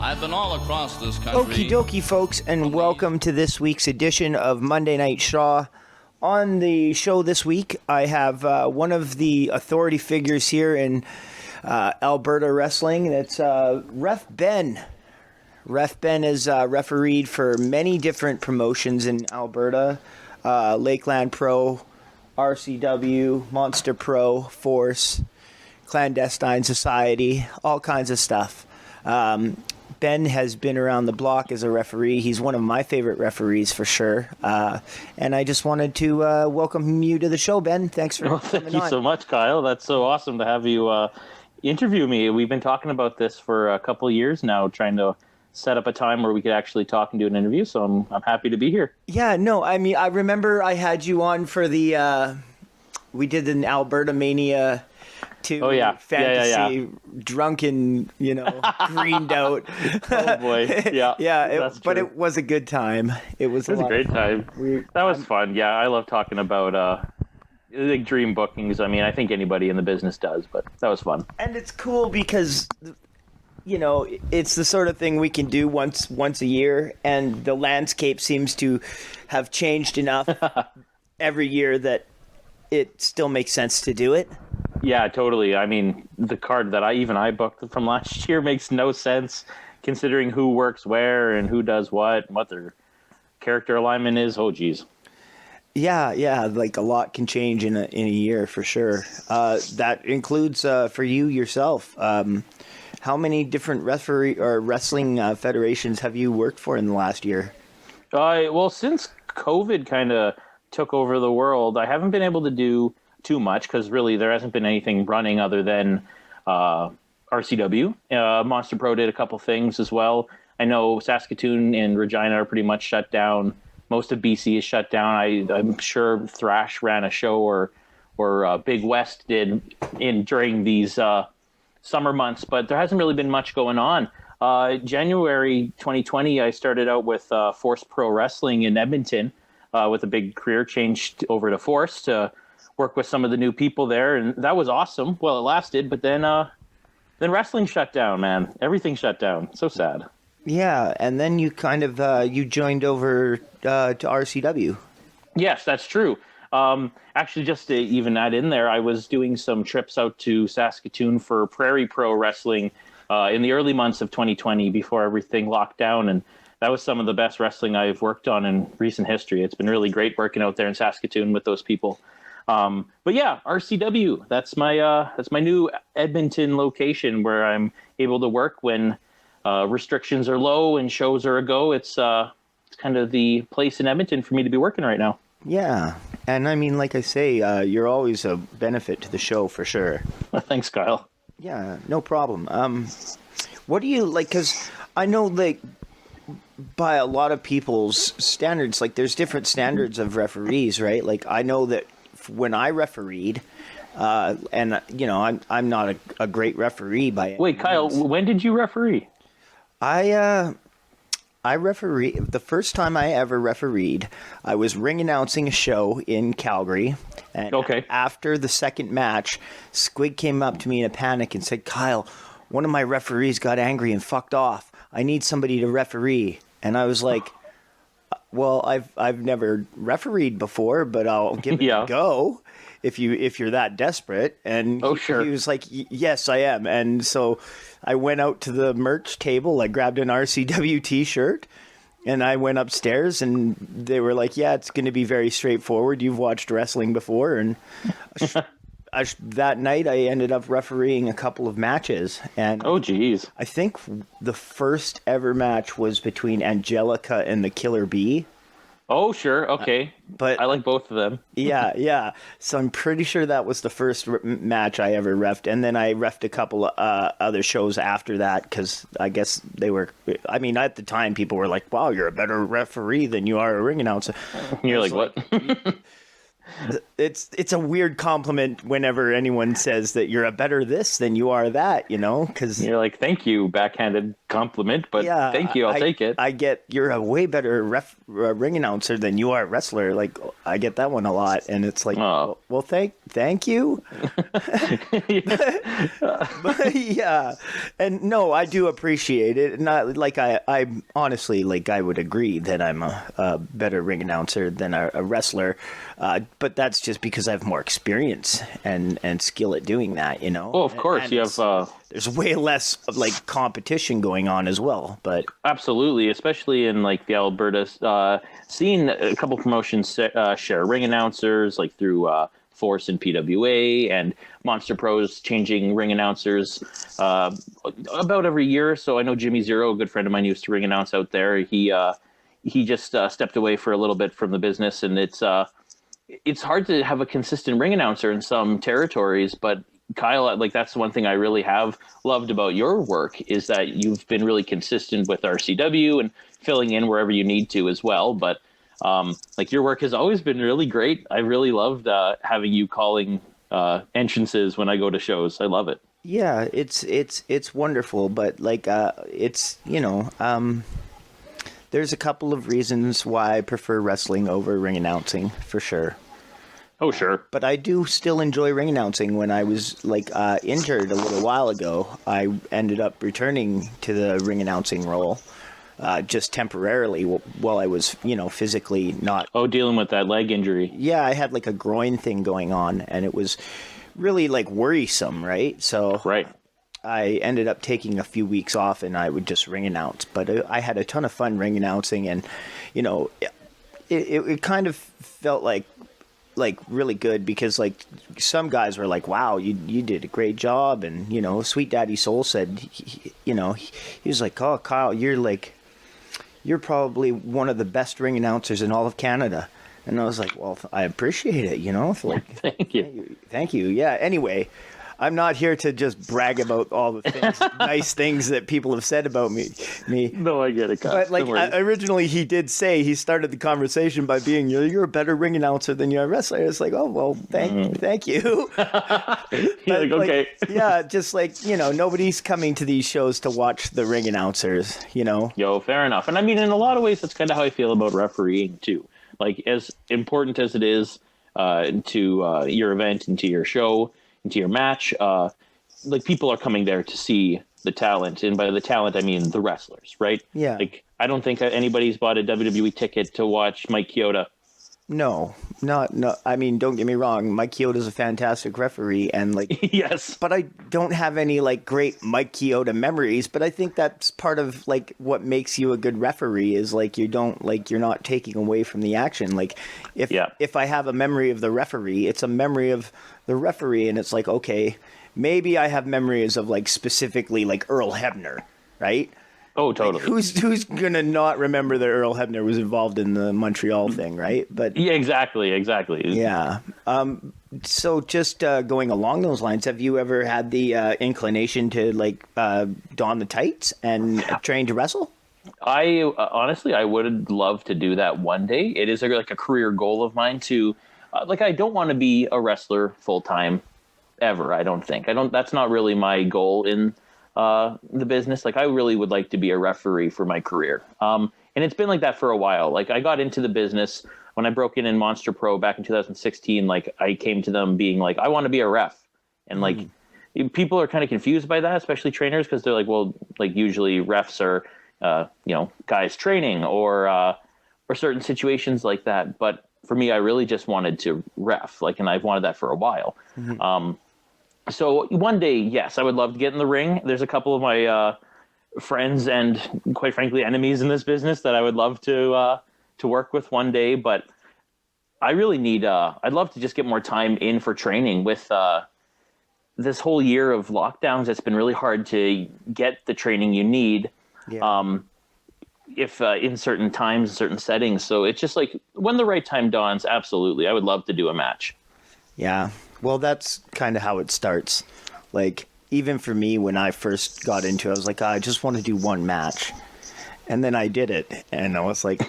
I've been all across this country. Okie dokie, folks, and welcome to this week's edition of Monday Night Shaw. On the show this week, I have one of the authority figures here in Alberta wrestling. It's Ref Ben. Ref Ben has refereed for many different promotions in Alberta. Lakeland Pro, RCW, Monster Pro, Force, Clandestine Society, all kinds of stuff. Ben has been around the block as a referee. He's one of my favorite referees for sure. And I just wanted to welcome you to the show, Ben. Thanks for coming on. Thank you so much, Kyle. That's so awesome to have you interview me. We've been talking about this for a couple of years now, trying to set up a time where we could actually talk and do an interview. So I'm happy to be here. Yeah, no, I mean, I remember I had you on for the, we did an Alberta Mania fantasy, drunken, greened out. Oh boy, yeah, yeah. But it was a good time. It was a great time. That was fun. Yeah, I love talking about like dream bookings. I mean, I think anybody in the business does, but that was fun. And it's cool because, it's the sort of thing we can do once a year, and the landscape seems to have changed enough every year that it still makes sense to do it. Yeah, totally. I mean, the card that I booked from last year makes no sense considering who works where and who does what and what their character alignment is. Oh, geez. Yeah. Like a lot can change in a year for sure. That includes for you yourself. How many different wrestling federations have you worked for in the last year? Well, since COVID kind of took over the world, I haven't been able to do too much because really there hasn't been anything running other than RCW. Monster Pro did a couple things as well. I know Saskatoon and Regina are pretty much shut down. Most of BC is shut down. I'm sure Thrash ran a show or Big West did during these summer months, but there hasn't really been much going on. January 2020, I started out with Force Pro Wrestling in Edmonton with a big career change over to Force to work with some of the new people there, and that was awesome. Well, it lasted, but then wrestling shut down, man. Everything shut down. So sad. Yeah, and then you kind of you joined over to RCW. Yes, that's true. Actually, just to even add in there, I was doing some trips out to Saskatoon for Prairie Pro Wrestling in the early months of 2020 before everything locked down, and that was some of the best wrestling I've worked on in recent history. It's been really great working out there in Saskatoon with those people. But yeah, RCW, that's my new Edmonton location where I'm able to work when restrictions are low and shows are a go. It's kind of the place in Edmonton for me to be working right now. Yeah. And I mean, like I say, you're always a benefit to the show for sure. Thanks, Kyle. Yeah, no problem. What do you like? Because I know like by a lot of people's standards, like there's different standards of referees, right? Like I know that when I refereed, and I'm not a great referee by any Wait, Kyle, means. When did you referee? I refereed the first time I ever refereed. I was ring announcing a show in Calgary, and after the second match, Squig came up to me in a panic and said, "Kyle, one of my referees got angry and fucked off. I need somebody to referee." And I was like, "Well, I've never refereed before, but I'll give it a go if you're that desperate." And sure. He was like, "Yes, I am." And so I went out to the merch table. I grabbed an RCW T-shirt, and I went upstairs, and they were like, "Yeah, it's going to be very straightforward. You've watched wrestling before." And that night, I ended up refereeing a couple of matches. And oh, geez. I think the first ever match was between Angelica and the Killer Bee. Oh, sure. Okay. But I like both of them. Yeah. So I'm pretty sure that was the first match I ever reffed. And then I reffed a couple other shows after that because I guess they were... I mean, at the time, people were like, "Wow, you're a better referee than you are a ring announcer." You're like, what? It's a weird compliment whenever anyone says that you're a better this than you are that, because... You're like, thank you, backhanded compliment, but Yeah, thank you. I'll take it. I get you're a way better ring announcer than you are a wrestler. Like I get that one a lot, and it's like, Oh. well, thank you. But yeah, and no, I do appreciate it. Not like I honestly like I would agree that I'm a better ring announcer than a wrestler, but that's just because I have more experience and skill at doing that. You know. Oh, of course, And you have. there's way less of like competition going on as well, but Absolutely, especially in like the Alberta scene, a couple promotions share ring announcers like through Force and PWA, and Monster Pros changing ring announcers about every year. So I know Jimmy Zero, a good friend of mine, used to ring announce out there. He just stepped away for a little bit from the business, and it's hard to have a consistent ring announcer in some territories, but Kyle, like that's the one thing I really have loved about your work is that you've been really consistent with RCW and filling in wherever you need to as well. But like your work has always been really great. I really loved having you calling entrances when I go to shows. I love it. yeah, it's wonderful. But like it's there's a couple of reasons why I prefer wrestling over ring announcing for sure. Oh, sure. But I do still enjoy ring announcing. When I was like injured a little while ago, I ended up returning to the ring announcing role just temporarily while I was, physically not. Oh, dealing with that leg injury. Yeah, I had like a groin thing going on, and it was really like worrisome, right? So Right. I ended up taking a few weeks off, and I would just ring announce. But I had a ton of fun ring announcing, and it kind of felt like really good because like some guys were like, wow, you did a great job. And Sweet Daddy Soul said he was like, oh, Kyle, you're probably one of the best ring announcers in all of Canada. And I was like, well, I appreciate it, like thank you. Yeah, anyway, I'm not here to just brag about all the things, nice things that people have said about me. No, I get it, Kyle. But like originally, he did say he started the conversation by being, "You're a better ring announcer than you're a wrestler." It's like, oh well, thank you. You're like, okay. Yeah, just like nobody's coming to these shows to watch the ring announcers. Yo, fair enough. And I mean, in a lot of ways, that's kind of how I feel about refereeing too. Like, as important as it is to your event and to your show, into your match, like people are coming there to see the talent, and by the talent I mean the wrestlers, right? Yeah. Like I don't think anybody's bought a WWE ticket to watch Mike Chioda. No. I mean, don't get me wrong. Mike Chioda's a fantastic referee, and like Yes, but I don't have any like great Mike Chioda memories. But I think that's part of like what makes you a good referee is like you're not taking away from the action. Like if I have a memory of the referee, it's a memory of the referee, and it's like, okay, maybe I have memories of like specifically like Earl Hebner, right? Oh, totally. Like, who's gonna not remember that Earl Hebner was involved in the Montreal thing, right? But Yeah, exactly. yeah. So just going along those lines, have you ever had the inclination to like don the tights and train to wrestle? I honestly, I would love to do that one day. It is like a career goal of mine to, I don't want to be a wrestler full time, ever. I don't think. That's not really my goal in the business. Like I really would like to be a referee for my career. And it's been like that for a while. Like I got into the business when I broke in Monster Pro back in 2016. Like I came to them being like, I want to be a ref, and like people are kind of confused by that, especially trainers, because they're like, well, like usually refs are guys training or certain situations like that. But for me, I really just wanted to ref, and I've wanted that for a while. So one day, yes, I would love to get in the ring. There's a couple of my friends and, quite frankly, enemies in this business that I would love to work with one day. But I really need. I'd love to just get more time in for training. With this whole year of lockdowns, it's been really hard to get the training you need. Yeah. If in certain times, certain settings. So it's just like when the right time dawns, absolutely, I would love to do a match. Yeah. Well, that's kind of how it starts. Like, even for me, when I first got into it, I was like, I just want to do one match. And then I did it. And I was like,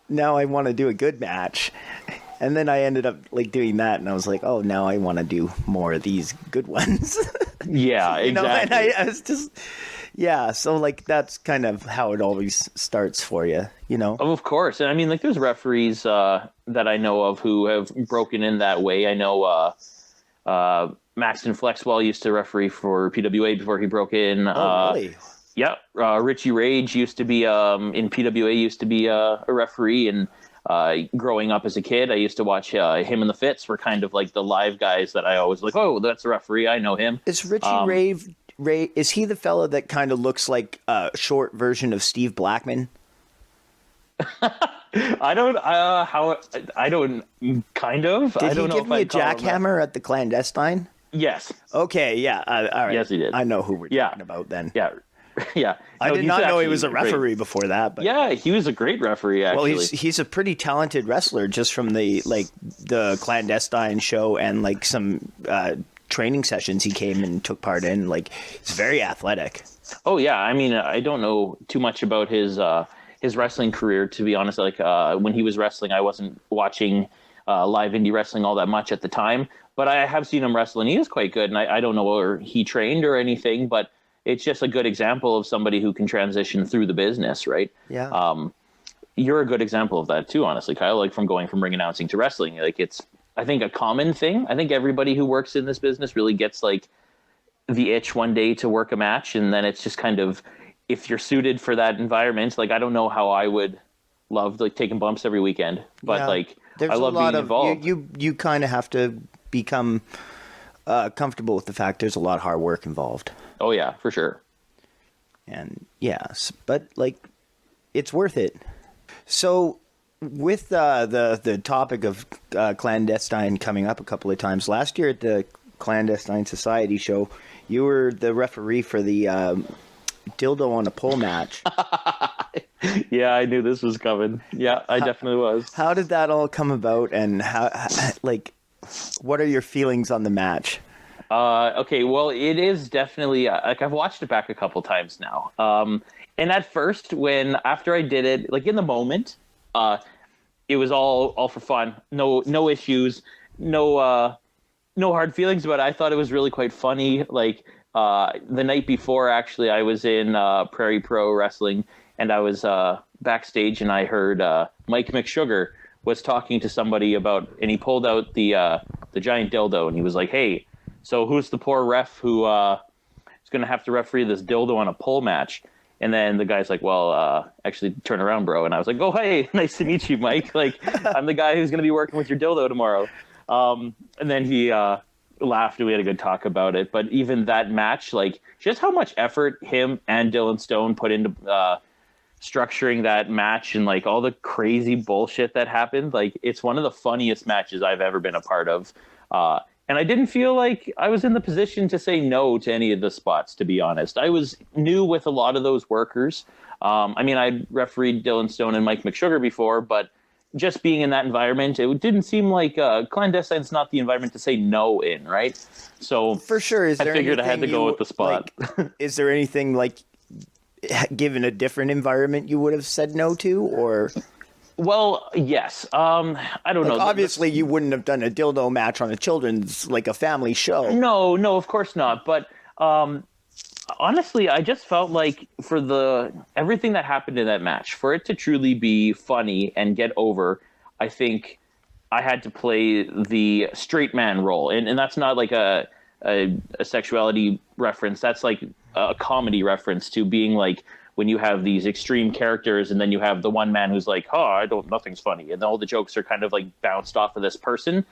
now I want to do a good match. And then I ended up like doing that. And I was like, oh, now I want to do more of these good ones. Yeah, exactly. You know, and I was just, yeah. So like that's kind of how it always starts for you, you know. Oh, of course, and I mean, like, there's referees that I know of who have broken in that way. I know Maxton Flexwell used to referee for PWA before he broke in. Oh, really? Yeah, Richie Rage used to be in PWA, used to be a referee, and growing up as a kid, I used to watch him and the Fits were kind of like the live guys that I always like. Oh, that's a referee. I know him. Is Richie Ray? Is he the fellow that kind of looks like a short version of Steve Blackman? I don't. I don't. Kind of. Did I don't he know give if me a I'd call him that. jackhammer at the clandestine? Yes. Okay. Yeah. All right. Yes, he did. I know who we're talking about then. Yeah. Yeah. I did not know he was a great. referee before that. But Yeah, he was a great referee. Actually. well, he's a pretty talented wrestler just from the clandestine show and like some training sessions he came and took part in. Like, he's very athletic. Oh yeah, I mean, I don't know too much about his wrestling career, to be honest. Like when he was wrestling, I wasn't watching live indie wrestling all that much at the time, but I have seen him wrestle, and he is quite good. And I don't know where he trained or anything, but it's just a good example of somebody who can transition through the business, right? Yeah. You're a good example of that too, honestly, Kyle. Like from going from ring announcing to wrestling, like it's, I think, a common thing. I think everybody who works in this business really gets like the itch one day to work a match, and then it's just kind of, if you're suited for that environment. Like, I don't know how I would love like taking bumps every weekend, but like there's I love a lot being of involved. you kind of have to become comfortable with the fact there's a lot of hard work involved. Oh yeah, for sure. And yes, but like it's worth it. So with the topic of clandestine coming up a couple of times last year at the Clandestine Society show, you were the referee for the dildo on a pole match. Yeah, I knew this was coming. Yeah, I definitely was. How did that all come about, and how like what are your feelings on the match? Okay, well, it is definitely like I've watched it back a couple times now. And at first, after I did it, like in the moment, it was all for fun. No issues, no hard feelings. But I thought it was really quite funny. Like the night before, actually, I was in Prairie Pro Wrestling, and I was backstage, and I heard Mike McSugar was talking to somebody about, and he pulled out the giant dildo, and he was like, "Hey, so who's the poor ref who is going to have to referee this dildo on a pole match?" And then the guy's like, "Well, actually, turn around, bro." And I was like, "Oh, hey, nice to meet you, Mike. Like, I'm the guy who's going to be working with your dildo tomorrow." And then he laughed, and we had a good talk about it. But even that match, like, just how much effort him and Dylan Stone put into structuring that match, and like all the crazy bullshit that happened. Like, it's one of the funniest matches I've ever been a part of. And I didn't feel like I was in the position to say no to any of the spots, to be honest. I was new with a lot of those workers. I mean, I'd refereed Dylan Stone and Mike McSugar before, but just being in that environment, it didn't seem like clandestine's not the environment to say no in, right? So for sure, I figured I had to go with the spot. Like, is there anything like, given a different environment, you would have said no to, or? Well, yes. I don't know. Obviously, you wouldn't have done a dildo match on a children's, like a family show. No, of course not. But honestly, I just felt like for everything that happened in that match, for it to truly be funny and get over, I think I had to play the straight man role. And that's not like a sexuality reference. That's like a comedy reference to being like, when you have these extreme characters, and then you have the one man who's like, "Oh, nothing's funny," and all the jokes are kind of like bounced off of this person.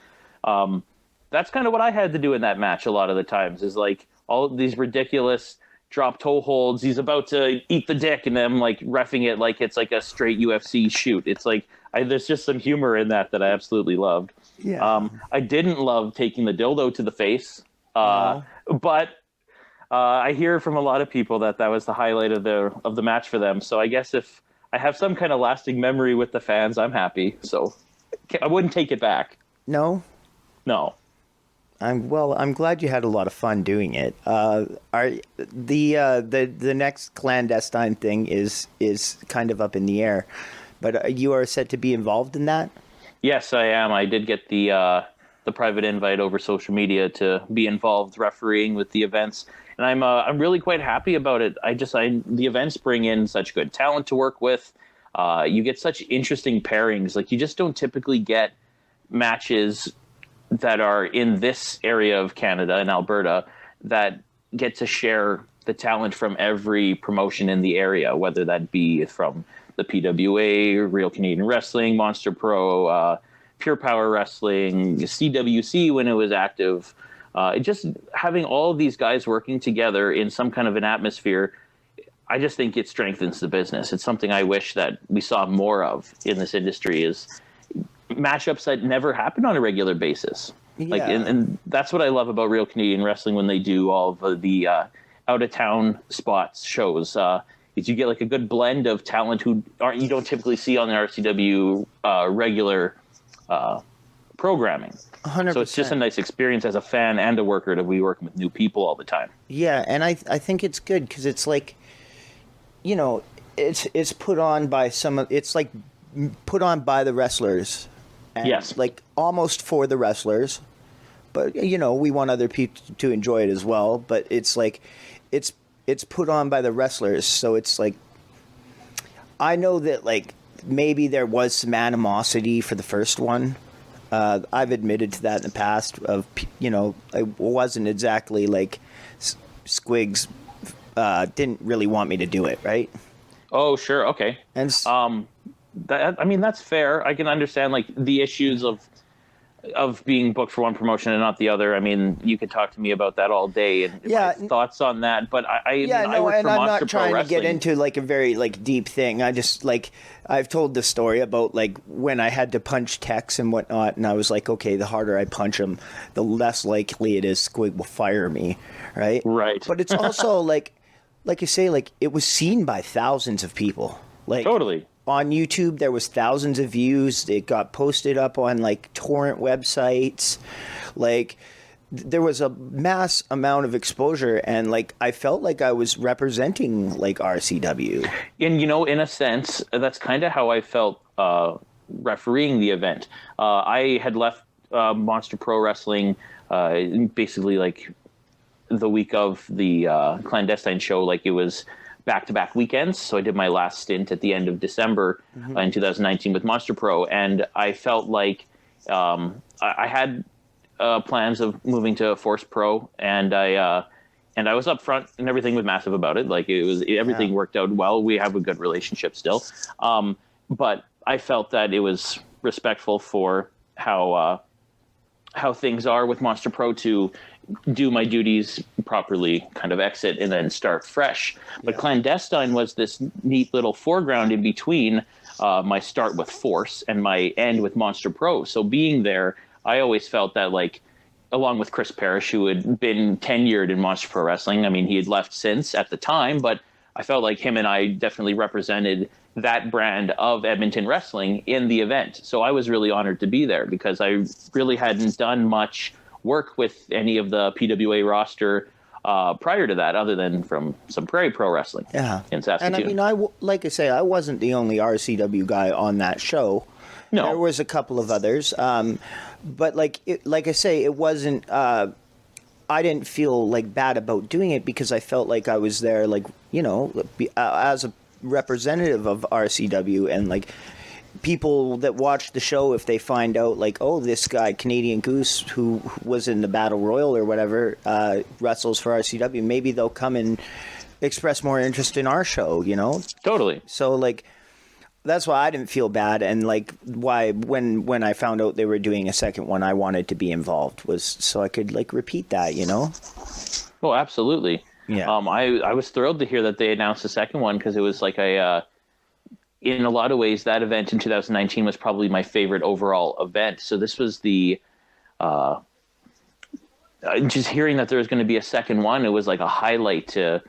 That's kind of what I had to do in that match a lot of the times, is like all of these ridiculous drop toe holds. He's about to eat the dick, and I'm like reffing it like it's like a straight UFC shoot. It's like there's just some humor in that I absolutely loved. Yeah. I didn't love taking the dildo to the face, but I hear from a lot of people that was the highlight of the match for them. So I guess if I have some kind of lasting memory with the fans, I'm happy. So I wouldn't take it back. No. I'm glad you had a lot of fun doing it. The next clandestine thing is kind of up in the air, but you are set to be involved in that? Yes, I am. I did get the the private invite over social media to be involved refereeing with the events, and I'm really quite happy about it. The events bring in such good talent to work with. You get such interesting pairings. Like, you just don't typically get matches that are in this area of Canada, in Alberta, that get to share the talent from every promotion in the area, whether that be from the PWA, Real Canadian Wrestling, Monster Pro, Pure Power Wrestling, CWC when it was active. Just having all of these guys working together in some kind of an atmosphere, I just think it strengthens the business. It's something I wish that we saw more of in this industry, is matchups that never happen on a regular basis. Like, and that's what I love about Real Canadian Wrestling when they do all of the out of town spots shows. Is you get like a good blend of talent you don't typically see on the RCW regular programming. 100%. So it's just a nice experience as a fan and a worker to be working with new people all the time. Yeah, and I think it's good because it's like, you know, it's put on by it's like put on by the wrestlers. And yes. Like almost for the wrestlers. But, you know, we want other people to enjoy it as well. But it's like, it's put on by the wrestlers. So it's like, I know that, like, maybe there was some animosity for the first one. I've admitted to that in the past. You know, I wasn't exactly like Squigs didn't really want me to do it, right? Oh, sure. Okay. And that's fair. I can understand, like, the issues of being booked for one promotion and not the other. I mean, you could talk to me about that all day and my thoughts on that. But I work for I'm Monster not trying Pro to get into like a very like deep thing. I just like I've told the story about like when I had to punch Tex and whatnot, and I was like, okay, the harder I punch him, the less likely it is Squig will fire me, right? Right. But it's also like you say, like it was seen by thousands of people. Like totally. On YouTube, there was thousands of views. It got posted up on like torrent websites. Like there was a mass amount of exposure, and like I felt like I was representing like RCW. And, you know, in a sense, that's kind of how I felt refereeing the event. I had left Monster Pro Wrestling basically like the week of the clandestine show. Like, it was back-to-back weekends, so I did my last stint at the end of December in 2019 with Monster Pro, and I felt like I had plans of moving to Force Pro, and I was upfront and everything was massive about it. Like, everything worked out well. We have a good relationship still, but I felt that it was respectful for how things are with Monster Pro to do my duties properly, kind of exit, and then start fresh. But Clandestine was this neat little foreground in between my start with Force and my end with Monster Pro. So being there, I always felt that, like, along with Chris Parrish, who had been tenured in Monster Pro Wrestling, I mean, he had left since at the time, but I felt like him and I definitely represented that brand of Edmonton wrestling in the event. So I was really honored to be there because I really hadn't done much work with any of the PWA roster prior to that, other than from some Prairie Pro Wrestling in Saskatoon. And I mean, like I say, I wasn't the only RCW guy on that show. No. There was a couple of others. But like I say, it wasn't, I didn't feel like bad about doing it because I felt like I was there, like, you know, as a representative of RCW, and like people that watch the show, if they find out like, oh, this guy Canadian Goose who was in the Battle Royal or whatever wrestles for RCW, maybe they'll come and express more interest in our show, you know? Totally. So like that's why I didn't feel bad, and like why when I found out they were doing a second one, I wanted to be involved, was so I could like repeat that, you know? Oh, absolutely. Yeah. I was thrilled to hear that they announced the second one, because it was like in a lot of ways, that event in 2019 was probably my favorite overall event. So this was the just hearing that there was going to be a second one, it was like a highlight to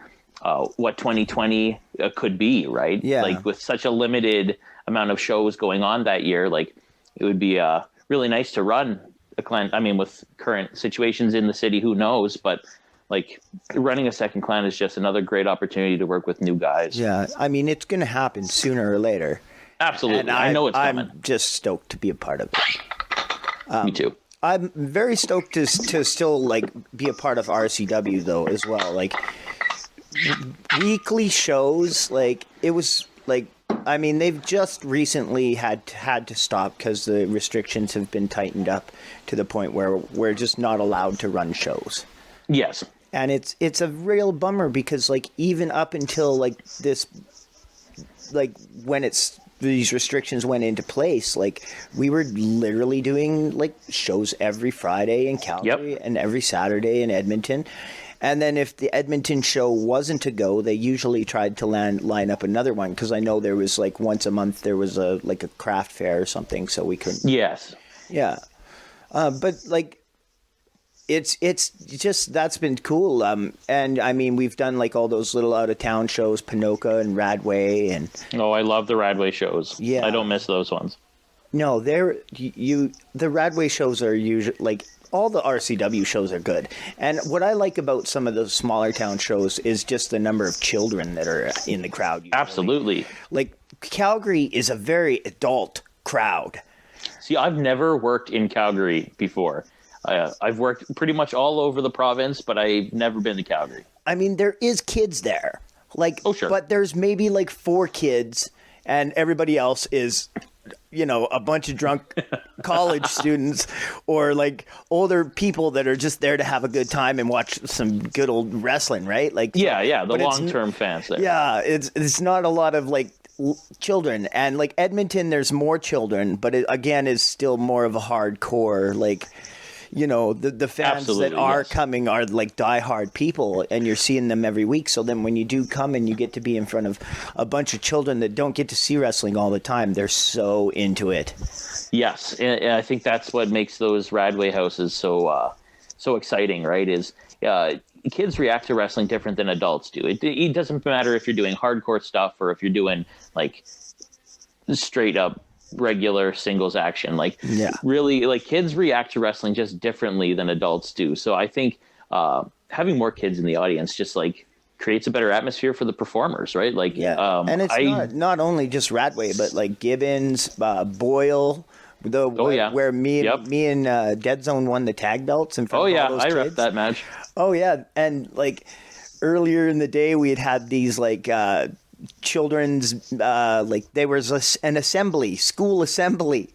what 2020 could be, right? Yeah. Like, with such a limited amount of shows going on that year, like, it would be really nice to run a clan. I mean, with current situations in the city, who knows? But like, running a second clan is just another great opportunity to work with new guys. Yeah, I mean, it's going to happen sooner or later. Absolutely. And I know it's coming. I'm just stoked to be a part of it. Me too. I'm very stoked to still like be a part of RCW though as well. Like weekly shows, like it was like I mean they've just recently had to stop because the restrictions have been tightened up to the point where we're just not allowed to run shows. Yes. And it's a real bummer because like even up until like this, like when these restrictions went into place, like we were literally doing like shows every Friday in Calgary and every Saturday in Edmonton. And then if the Edmonton show wasn't to go, they usually tried to line up another one because I know there was like once a month there was a craft fair or something, so we couldn't. Yes. Yeah. But like it's just that's been cool. And I mean we've done like all those little out of town shows, Pinoca and Radway, and I love the Radway shows. Yeah, I don't miss those ones. No, the Radway shows are usually like all the RCW shows are good. And what I like about some of those smaller town shows is just the number of children that are in the crowd. Usually. Absolutely. Like Calgary is a very adult crowd. See, I've never worked in Calgary before. I've worked pretty much all over the province, but I've never been to Calgary. I mean, there is kids there. Like, oh, sure. But there's maybe like 4 kids and everybody else is, you know, a bunch of drunk college students or like older people that are just there to have a good time and watch some good old wrestling, right? Like, yeah, the long-term fans there. Yeah, it's not a lot of like children, and like Edmonton, there's more children, but it again is still more of a hardcore like. You know, the fans Absolutely, that are coming are like diehard people and you're seeing them every week. So then when you do come and you get to be in front of a bunch of children that don't get to see wrestling all the time, they're so into it. Yes. And I think that's what makes those Radway houses so exciting, right? Is kids react to wrestling different than adults do. It doesn't matter if you're doing hardcore stuff or if you're doing like straight up regular singles action. Like really, like kids react to wrestling just differently than adults do. So I think having more kids in the audience just like creates a better atmosphere for the performers, right? Like and it's not only just Radway, but like Gibbons, Boyle, where me and Dead Zone won the tag belts in front of all those I kids. repped that match. Oh yeah, and like earlier in the day we had these like children's like there was an school assembly,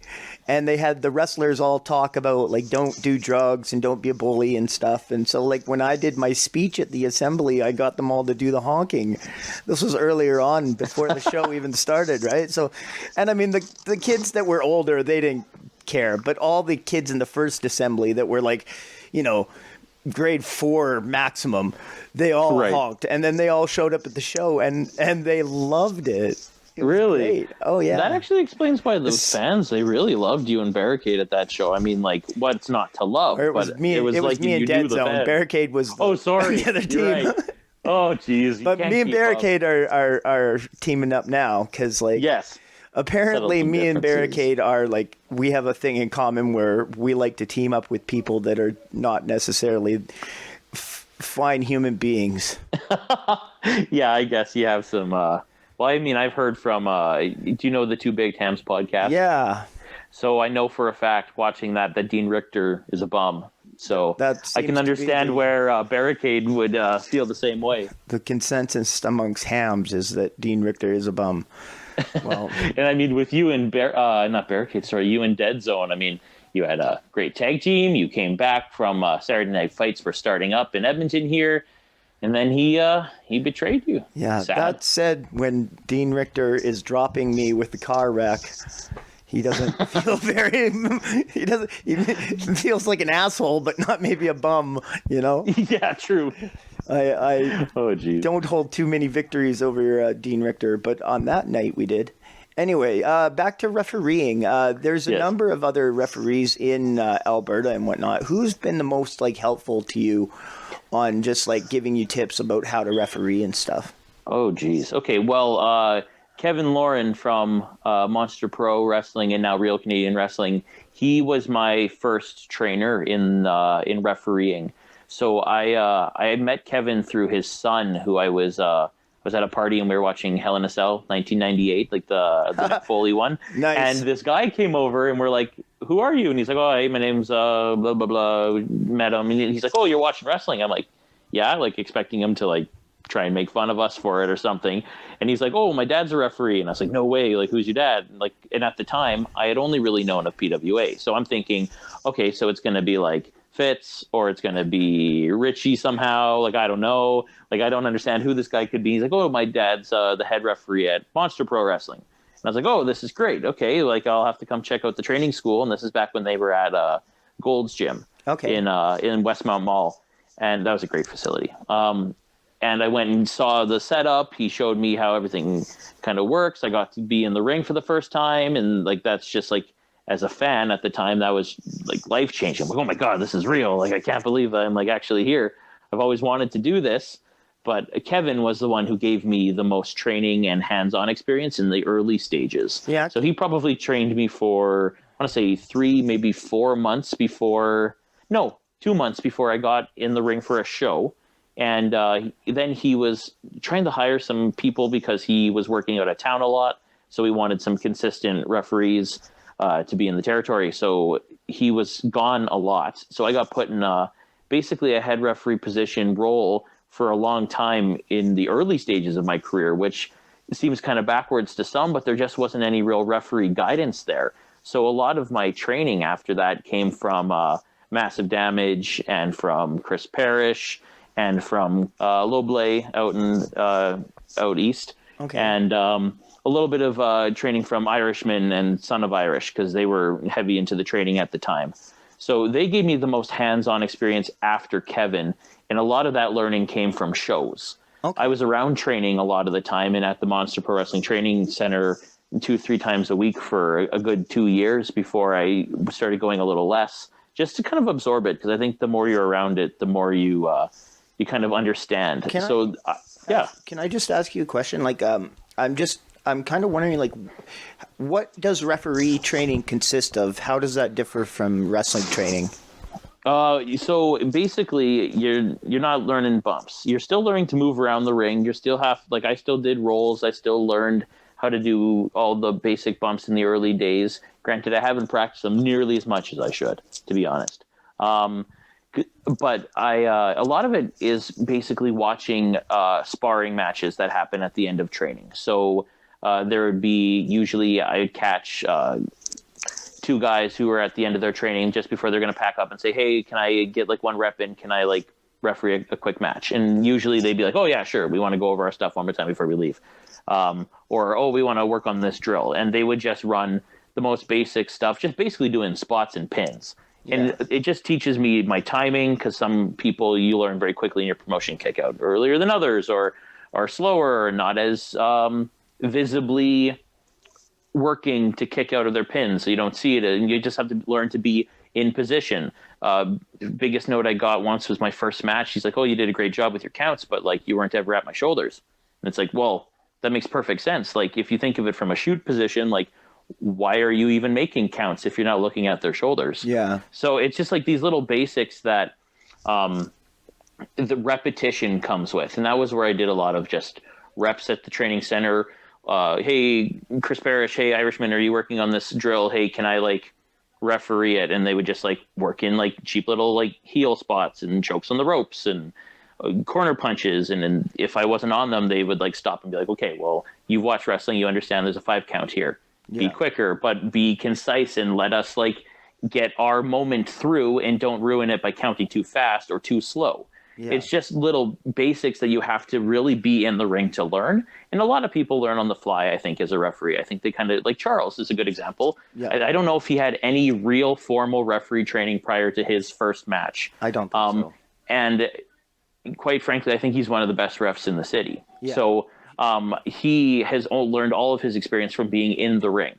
and they had the wrestlers all talk about like don't do drugs and don't be a bully and stuff. And so like when I did my speech at the assembly, I got them all to do the honking. This was earlier on before the show even started, right? So, and I mean the kids that were older, they didn't care, but all the kids in the first assembly that were like, you know, grade 4 maximum, they all honked, and then they all showed up at the show and they loved it. Really? Great. Oh yeah. That actually explains why those fans, they really loved you and Barricade at that show. I mean, like, what's not to love? It was me and Dead Zone. Barricade was the other team. Right. Oh geez. But me and Barricade are teaming up now because like apparently me and Barricade are like, we have a thing in common where we like to team up with people that are not necessarily fine human beings. Yeah, I guess you have some well, I mean, I've heard from do you know the Two Big Tams podcast? Yeah. So I know for a fact watching that Dean Richter is a bum. So I can understand where Barricade would feel the same way. The consensus amongst hams is that Dean Richter is a bum. Well, and I mean, with you and you and Dead Zone, I mean, you had a great tag team. You came back from Saturday Night Fights for starting up in Edmonton here, and then he betrayed you. Yeah, sad. That said, when Dean Richter is dropping me with the car wreck, he doesn't feel he feels like an asshole, but not maybe a bum, you know? Yeah, true. I don't hold too many victories over Dean Richter, but on that night we did. Anyway, back to refereeing. There's a number of other referees in Alberta and whatnot. Who's been the most like helpful to you on just like giving you tips about how to referee and stuff? Oh, geez. Okay, well, Kevin Lauren from Monster Pro Wrestling and now Real Canadian Wrestling, he was my first trainer in refereeing. So I met Kevin through his son, who I was was at a party and we were watching Hell in a Cell 1998, like the Mick Foley one. Nice. And this guy came over and we're like, "Who are you?" And he's like, "Oh, hey, my name's blah blah blah." We met him and he's like, "Oh, you're watching wrestling?" I'm like, "Yeah," like expecting him to like try and make fun of us for it or something. And he's like, "Oh, my dad's a referee." And I was like, "No way, like who's your dad?" And at the time I had only really known of PWA, so I'm thinking, okay, so it's going to be like Fitz or it's going to be Richie somehow, like I don't know, like I don't understand who this guy could be. He's like, "Oh, my dad's the head referee at Monster Pro Wrestling." And I was like, "Oh, this is great, okay, like I'll have to come check out the training school." And this is back when they were at Gold's Gym, okay, in Westmount Mall, and that was a great facility. And I went and saw the setup. He showed me how everything kind of works. I got to be in the ring for the first time. And like, that's just like, as a fan at the time, that was like life changing. I'm like, oh my God, this is real. Like, I can't believe I'm like actually here. I've always wanted to do this. But Kevin was the one who gave me the most training and hands-on experience in the early stages. Yeah. So he probably trained me for, I want to say 3, maybe 4 months before, no, 2 months before I got in the ring for a show. And then he was trying to hire some people because he was working out of town a lot. So he wanted some consistent referees to be in the territory. So he was gone a lot. So I got put in basically a head referee position role for a long time in the early stages of my career, which seems kind of backwards to some, but there just wasn't any real referee guidance there. So a lot of my training after that came from Massive Damage and from Chris Parrish and from Lobley out east, okay, and a little bit of training from Irishman and Son of Irish because they were heavy into the training at the time. So they gave me the most hands-on experience after Kevin, and a lot of that learning came from shows. Okay. I was around training a lot of the time and at the Monster Pro Wrestling Training Center 2-3 times a week for a good 2 years before I started going a little less, just to kind of absorb it, because I think the more you're around it, the more you kind of understand. Yeah. Can I just ask you a question? Like, I'm kind of wondering, like, what does referee training consist of? How does that differ from wrestling training? So basically, you're not learning bumps. You're still learning to move around the ring. I still did rolls. I still learned how to do all the basic bumps in the early days. Granted, I haven't practiced them nearly as much as I should, to be honest. But a lot of it is basically watching sparring matches that happen at the end of training. So there would be usually I'd catch 2 guys who are at the end of their training just before they're going to pack up and say, "Hey, can I get like 1 rep in? Can I like referee a quick match?" And usually they'd be like, "Oh yeah, sure. We want to go over our stuff one more time before we leave." Or, "Oh, we want to work on this drill." And they would just run the most basic stuff, just basically doing spots and pins. Yeah. And it just teaches me my timing, because some people you learn very quickly in your promotion kick out earlier than others, or are slower, or not as visibly working to kick out of their pins, so you don't see it, and you just have to learn to be in position. Biggest note I got once was my first match. He's like, "Oh, you did a great job with your counts, but like you weren't ever at my shoulders." And it's like, well, that makes perfect sense. Like if you think of it from a shoot position, like why are you even making counts if you're not looking at their shoulders? Yeah. So it's just like these little basics that the repetition comes with. And that was where I did a lot of just reps at the training center. Hey, Chris Parrish, hey, Irishman, are you working on this drill? Hey, can I like referee it? And they would just like work in like cheap little like heel spots and chokes on the ropes and corner punches. And then if I wasn't on them, they would like stop and be like, "Okay, well, you've watched wrestling. You understand there's a 5 count here. Be quicker, but be concise and let us like get our moment through and don't ruin it by counting too fast or too slow." Yeah. It's just little basics that you have to really be in the ring to learn. And a lot of people learn on the fly, I think, as a referee. I think they kind of, like Charles is a good example. Yeah. I don't know if he had any real formal referee training prior to his first match. I don't think so. And quite frankly, I think he's one of the best refs in the city. Yeah. So he has learned all of his experience from being in the ring.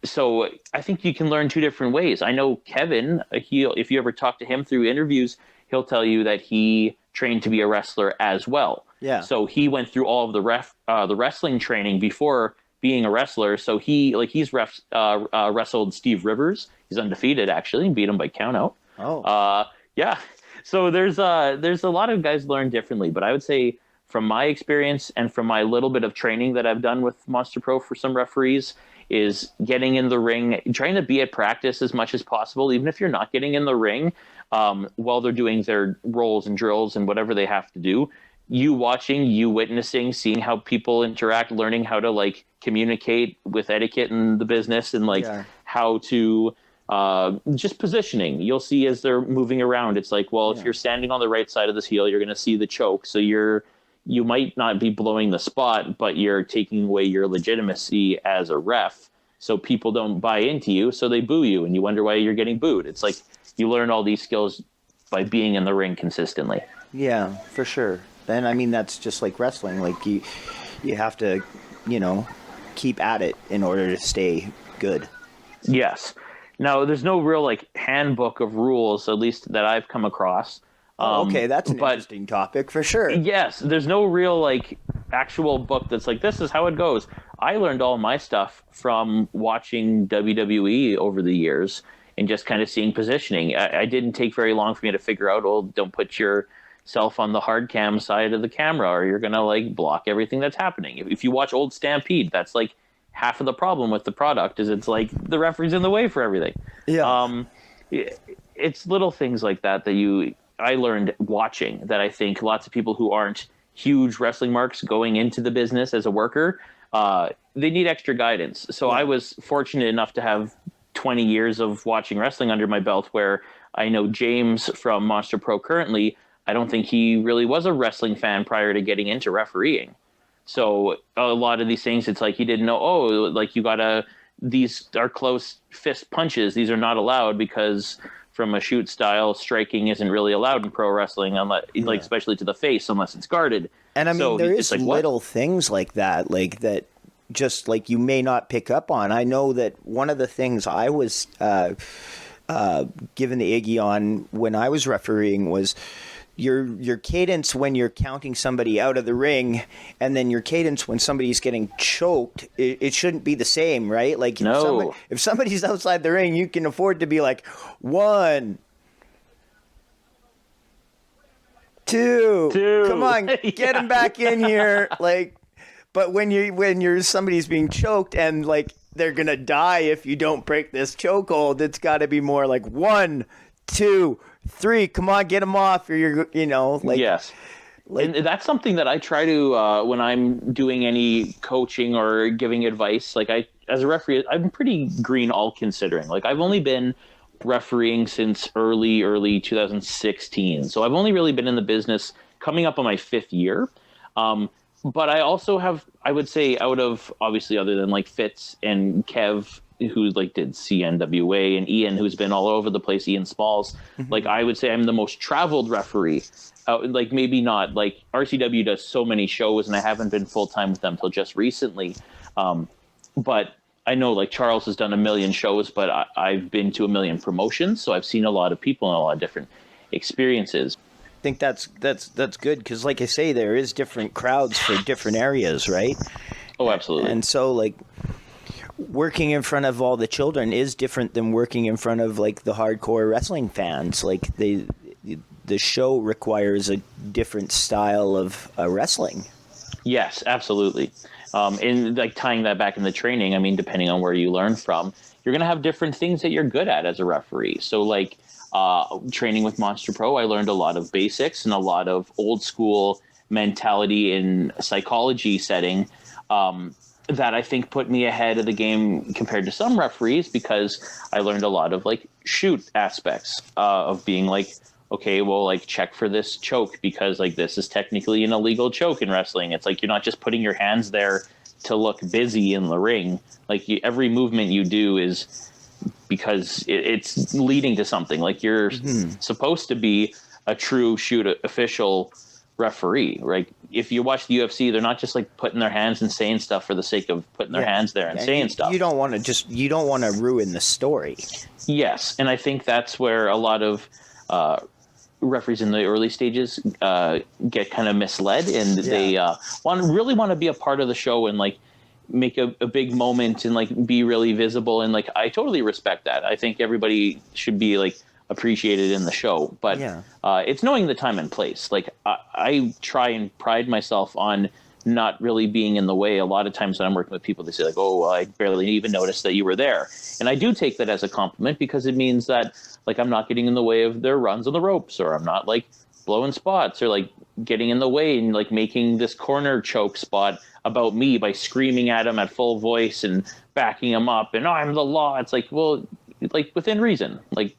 So I think you can learn 2 different ways. I know Kevin, if you ever talk to him through interviews, he'll tell you that he trained to be a wrestler as well. Yeah. So he went through all of the wrestling training before being a wrestler. So he's wrestled Steve Rivers. He's undefeated actually, and beat him by countout. Oh. Yeah. So there's a lot of guys learn differently, but I would say from my experience and from my little bit of training that I've done with Monster Pro for some referees, is getting in the ring, trying to be at practice as much as possible, even if you're not getting in the ring, while they're doing their rolls and drills and whatever they have to do. You watching, you witnessing, seeing how people interact, learning how to like communicate with etiquette in the business, and like how to just positioning. You'll see as they're moving around, it's like, well, if you're standing on the right side of this heel, you're going to see the choke. So you might not be blowing the spot, but you're taking away your legitimacy as a ref. So people don't buy into you, so they boo you, and you wonder why you're getting booed. It's like you learn all these skills by being in the ring consistently. Yeah, for sure. And I mean, that's just like wrestling. Like you have to, keep at it in order to stay good. Yes. Now, there's no real like handbook of rules, at least that I've come across. Okay, that's an interesting topic for sure. Yes, there's no real like actual book that's like, this is how it goes. I learned all my stuff from watching WWE over the years and just kind of seeing positioning. I didn't take very long for me to figure out, don't put yourself on the hard cam side of the camera or you're going to like block everything that's happening. If you watch old Stampede, that's like half of the problem with the product, is it's like the referee's in the way for everything. Yeah. It's little things like that I learned watching, that I think lots of people who aren't huge wrestling marks going into the business as a worker, they need extra guidance. So I was fortunate enough to have 20 years of watching wrestling under my belt, where I know James from Monster Pro currently, I don't think he really was a wrestling fan prior to getting into refereeing. So a lot of these things, it's like he didn't know, like these are close fist punches. These are not allowed because from a shoot style, striking isn't really allowed in pro wrestling, unless, like, especially to the face, unless it's guarded. And I mean, there is like, little things like that just like you may not pick up on. I know that one of the things I was given the Iggy on when I was refereeing was your cadence when you're counting somebody out of the ring, and then your cadence when somebody's getting choked, it shouldn't be the same, right? Like if somebody's outside the ring, you can afford to be like 1, 2, come on, get him back in here, like. But when somebody's being choked and like they're gonna die if you don't break this chokehold, it's got to be more like 1, 2, 3. Come on, get him off, or you're yes. And that's something that I try to when I'm doing any coaching or giving advice. Like as a referee, I'm pretty green all considering. Like I've only been refereeing since early 2016, so I've only really been in the business coming up on my 5th year. But I also have, I would say, out of, obviously, other than like Fitz and Kev, who like did CNWA, and Ian, who's been all over the place, Ian Smalls, like I would say I'm the most traveled referee. Like maybe not, like RCW does so many shows, and I haven't been full-time with them till just recently. But I know like Charles has done 1 million shows, but I've been to 1 million promotions, so I've seen a lot of people and a lot of different experiences. I think that's good, because like I say, there is different crowds for different areas, right? Oh, absolutely. And so like working in front of all the children is different than working in front of like the hardcore wrestling fans. Like the show requires a different style of wrestling. Yes, absolutely. And like tying that back in the training, I mean, depending on where you learn from, you're going to have different things that you're good at as a referee. So like training with Monster Pro, I learned a lot of basics and a lot of old school mentality in psychology setting that I think put me ahead of the game compared to some referees, because I learned a lot of like shoot aspects of being like, okay, well, like check for this choke, because like this is technically an illegal choke in wrestling. It's like you're not just putting your hands there to look busy in the ring. Like every movement you do is because it's leading to something. Like you're supposed to be a true shoot official referee, right? If you watch the UFC, they're not just like putting their hands and saying stuff for the sake of putting their hands there and saying stuff. You don't want to ruin the story. Yes, and I think that's where a lot of referees in the early stages get kind of misled, and they really want to be a part of the show and like make a big moment and like be really visible. And like I totally respect that. I think everybody should be like appreciated in the show. But it's knowing the time and place. Like I try and pride myself on not really being in the way. A lot of times when I'm working with people, they say like, oh, well, I barely even noticed that you were there. And I do take that as a compliment, because it means that like I'm not getting in the way of their runs on the ropes, or I'm not like blowing spots, or like getting in the way and like making this corner choke spot about me by screaming at him at full voice and backing him up and I'm the law. It's like, well, like within reason, like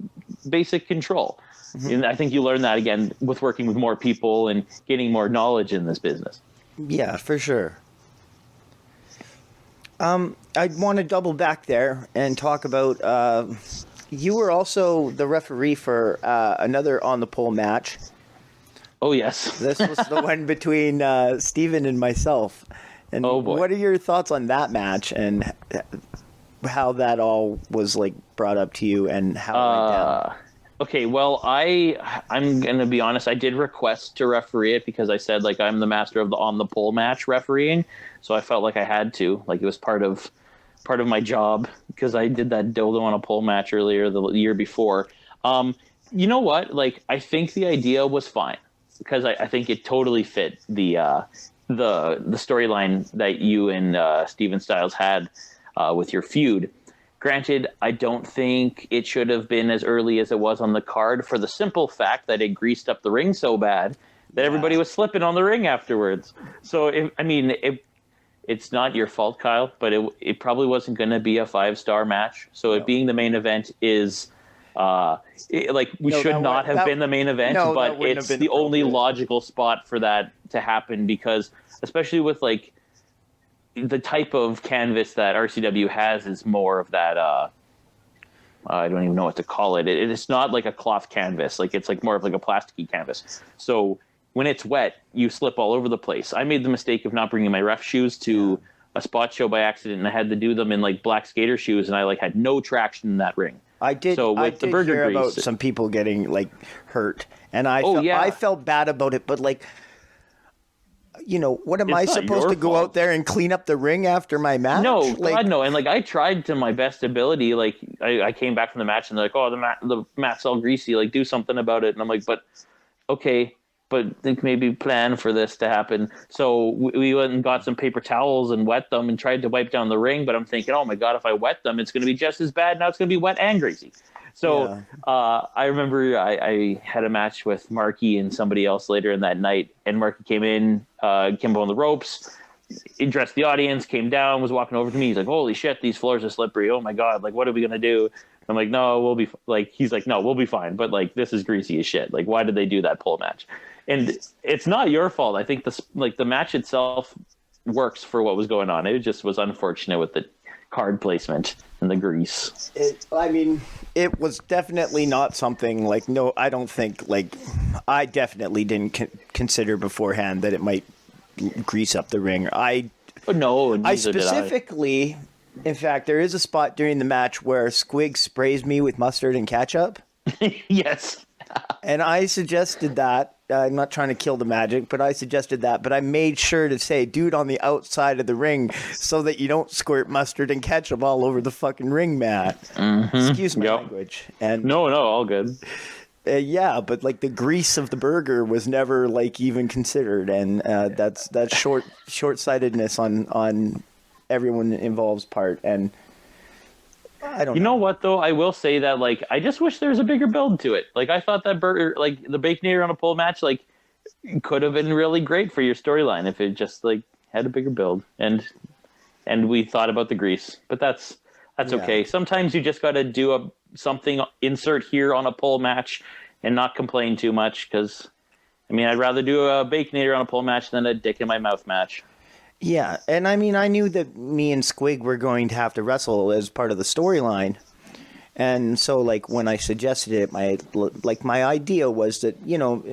basic control. And I think you learn that again with working with more people and getting more knowledge in this business. Yeah, for sure. I want to double back there and talk about you were also the referee for another on the pole match. Oh, yes. This was the one between Steven and myself. And oh, boy. What are your thoughts on that match and how that all was like brought up to you and how it went down? Okay, well, I'm going to be honest. I did request to referee it because I said, like, I'm the master of the on-the-pole match refereeing. So I felt like I had to. Like, it was part of my job because I did that dildo on a pole match earlier the year before. You know what? Like, I think the idea was fine because I think it totally fit the storyline that you and Steven Styles had with your feud. Granted, I don't think it should have been as early as it was on the card for the simple fact that it greased up the ring so bad that everybody was slipping on the ring afterwards. So, it's not your fault, Kyle, but it probably wasn't going to be a 5-star match. So it being the main event is we should not have been the main event, but it's the only logical spot for that to happen because especially with like the type of canvas that RCW has is more of that. I don't even know what to call it. It's not like a cloth canvas. Like it's like more of like a plasticky canvas. So when it's wet, you slip all over the place. I made the mistake of not bringing my ref shoes to a spot show by accident, and I had to do them in like black skater shoes, and I like had no traction in that ring. I did. So with the burger hear grease, about some people getting like hurt, and I felt bad about it. But like, you know, what am I supposed to go out there and clean up the ring after my match? No, like, God, no. And like, I tried to my best ability. Like, I came back from the match and they're like, oh, the mat's all greasy. Like, do something about it. And I'm like, but okay, but think maybe plan for this to happen. So we went and got some paper towels and wet them and tried to wipe down the ring. But I'm thinking, oh my God, if I wet them, it's going to be just as bad. Now it's going to be wet and greasy. So I remember I had a match with Marky and somebody else later in that night, and Marky came in, came on the ropes, addressed the audience, came down, was walking over to me. He's like, holy shit, these floors are slippery. Oh my God, like, what are we going to do? I'm like, no, we'll be like, he's like, no, we'll be fine. But like, this is greasy as shit. Like, why did they do that pole match? And it's not your fault. I think the match itself works for what was going on. It just was unfortunate with the card placement and the grease. It was definitely not something like, no, I don't think, like, I definitely didn't consider beforehand that it might grease up the ring. I specifically, in fact, there is a spot during the match where Squig sprays me with mustard and ketchup. Yes. And I suggested that. I'm not trying to kill the magic, but I suggested that. But I made sure to say, dude, on the outside of the ring so that you don't squirt mustard and ketchup all over the fucking ring mat. Mm-hmm. Excuse my language. And no, all good. But like the grease of the burger was never like even considered. And that's short-sightedness on everyone involved's part. And I don't know. You know what, though? I will say that, like, I just wish there was a bigger build to it. Like, I thought that burger, like, the Baconator on a pole match, like, could have been really great for your storyline if it just, like, had a bigger build. And we thought about the grease. But that's okay. Sometimes you just got to do something, insert here on a pole match and not complain too much. Because, I'd rather do a Baconator on a pole match than a dick in my mouth match. Yeah, and I knew that me and Squig were going to have to wrestle as part of the storyline, and so like when I suggested it, my idea was that, you know,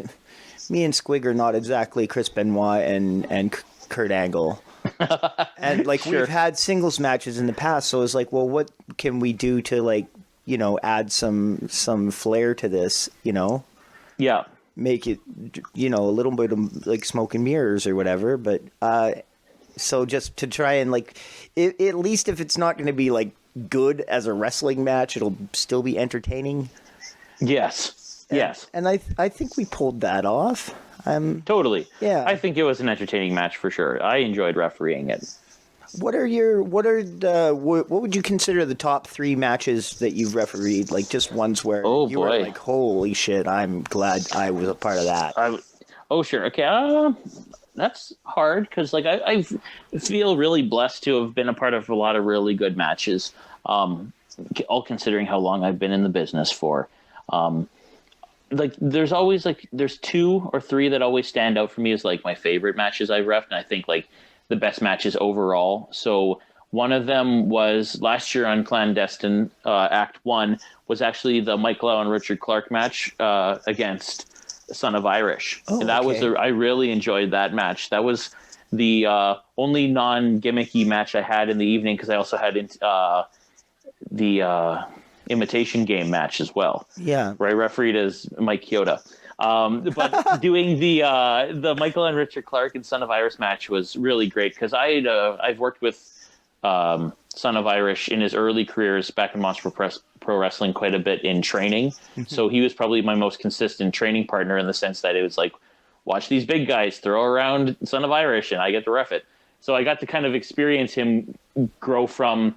me and Squig are not exactly Chris Benoit and Kurt Angle, and like we've had singles matches in the past, so it's like, well, what can we do to, like, you know, add some flair to this, you know? Yeah, make it, you know, a little bit of like smoke and mirrors or whatever, but. So just to try and, like, at least if it's not going to be, like, good as a wrestling match, it'll still be entertaining. Yes. Yes. And I think we pulled that off. Totally. Yeah. I think it was an entertaining match for sure. I enjoyed refereeing it. What would you consider the top 3 matches that you've refereed? Like just ones where you were like, holy shit, I'm glad I was a part of that. Sure. Okay. That's hard because like I feel really blessed to have been a part of a lot of really good matches. All considering how long I've been in the business for. Like there's always there's 2 or 3 that always stand out for me as like my favorite matches I've reffed, and I think like the best matches overall. So one of them was last year on Clandestine, Act 1 was actually the Michael and Richard Clark match against Son of Irish. Oh, and that was I really enjoyed that match. That was the only non-gimmicky match I had in the evening because I also had the Imitation Game match as well. Yeah. Where I refereed as Mike Chioda. But doing the Michael and Richard Clark and Son of Irish match was really great because I've worked with Son of Irish in his early careers back in Monster Pro Wrestling quite a bit in training. So he was probably my most consistent training partner in the sense that it was like, watch these big guys throw around Son of Irish and I get to ref it. So I got to kind of experience him grow from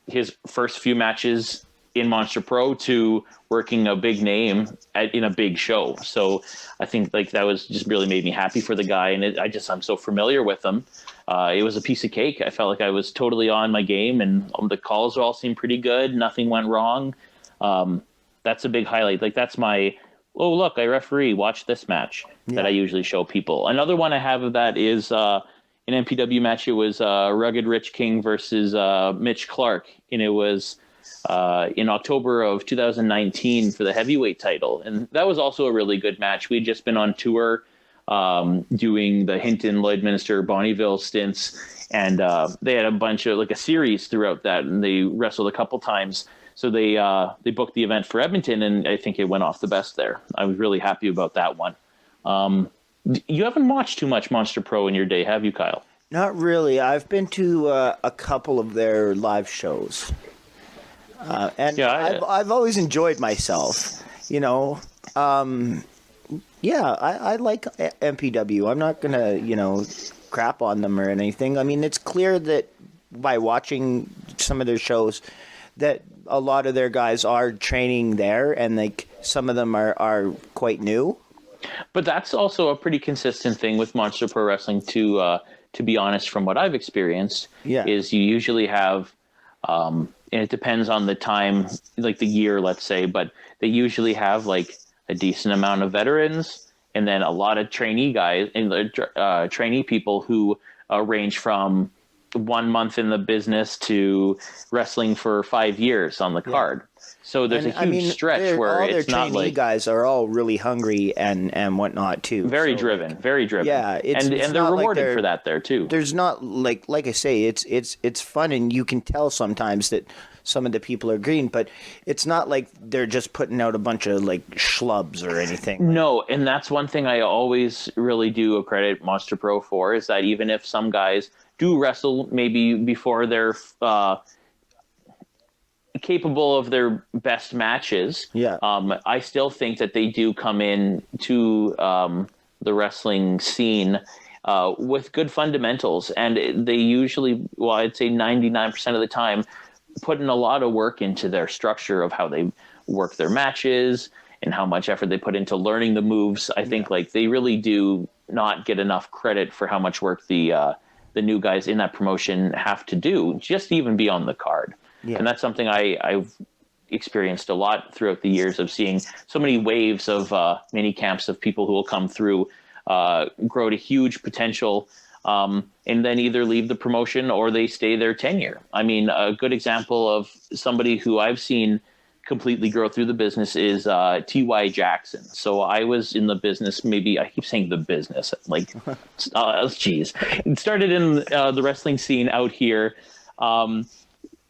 his first few matches in Monster Pro to working a big name in a big show. So I think like that was just really made me happy for the guy. And I'm so familiar with him. It was a piece of cake. I felt like I was totally on my game and the calls all seemed pretty good. Nothing went wrong. That's a big highlight. Like that's my, oh, look, I referee, watch this match that I usually show people. Another one I have of that is an MPW match. It was Rugged Rich King versus Mitch Clark. And it was in October of 2019 for the heavyweight title. And that was also a really good match. We'd just been on tour doing the Hinton, Lloydminster, Bonnyville stints. And they had a bunch of like a series throughout that. And they wrestled a couple times. So they booked the event for Edmonton. And I think it went off the best there. I was really happy about that one. You haven't watched too much Monster Pro in your day, have you, Kyle? Not really. I've been to a couple of their live shows. I've always enjoyed myself, you know. I like MPW. I'm not going to, crap on them or anything. I mean, it's clear that by watching some of their shows that a lot of their guys are training there and like some of them are quite new. But that's also a pretty consistent thing with Monster Pro Wrestling to be honest, from what I've experienced, is you usually have and it depends on the time, like the year, let's say, but they usually have like a decent amount of veterans and then a lot of trainee guys and trainee people who range from 1 month in the business to wrestling for 5 years on the card. So there's a huge stretch where it's not like guys are all really hungry and whatnot too. Very driven. Yeah, and they're rewarded for that there too. There's not like I say, it's fun and you can tell sometimes that some of the people are green, but it's not like they're just putting out a bunch of like schlubs or anything. No, and that's one thing I always really do credit Monster Pro for is that even if some guys do wrestle maybe before they're capable of their best matches, I still think that they do come in to the wrestling scene with good fundamentals, and they usually, well, I'd say 99% of the time, put in a lot of work into their structure of how they work their matches and how much effort they put into learning the moves. I think like they really do not get enough credit for how much work the new guys in that promotion have to do just to even be on the card. Yeah. And that's something I've experienced a lot throughout the years of seeing so many waves of mini camps of people who will come through, grow to huge potential, and then either leave the promotion or they stay their tenure. I mean, a good example of somebody who I've seen completely grow through the business is T.Y. Jackson. So I was in the business, maybe I keep saying the business, like, geez. It started in the wrestling scene out here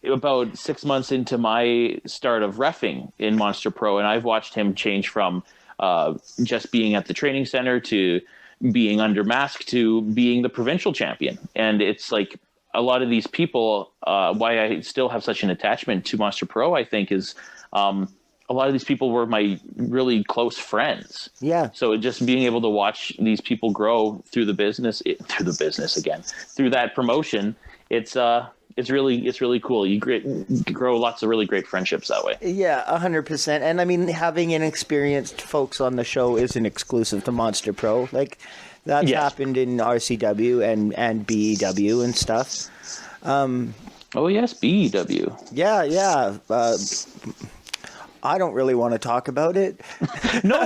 about 6 months into my start of reffing in Monster Pro, and I've watched him change from just being at the training center to being under mask to being the provincial champion. And it's like a lot of these people, why I still have such an attachment to Monster Pro, I think, is a a lot of these people were my really close friends. Yeah. So just being able to watch these people grow through the business again, through that promotion, it's really cool. You grow lots of really great friendships that way. Yeah, 100%. And I mean, having inexperienced folks on the show isn't exclusive to Monster Pro. Like, that's happened in RCW and BEW and stuff. Oh yes, BEW. Yeah. I don't really want to talk about it. No,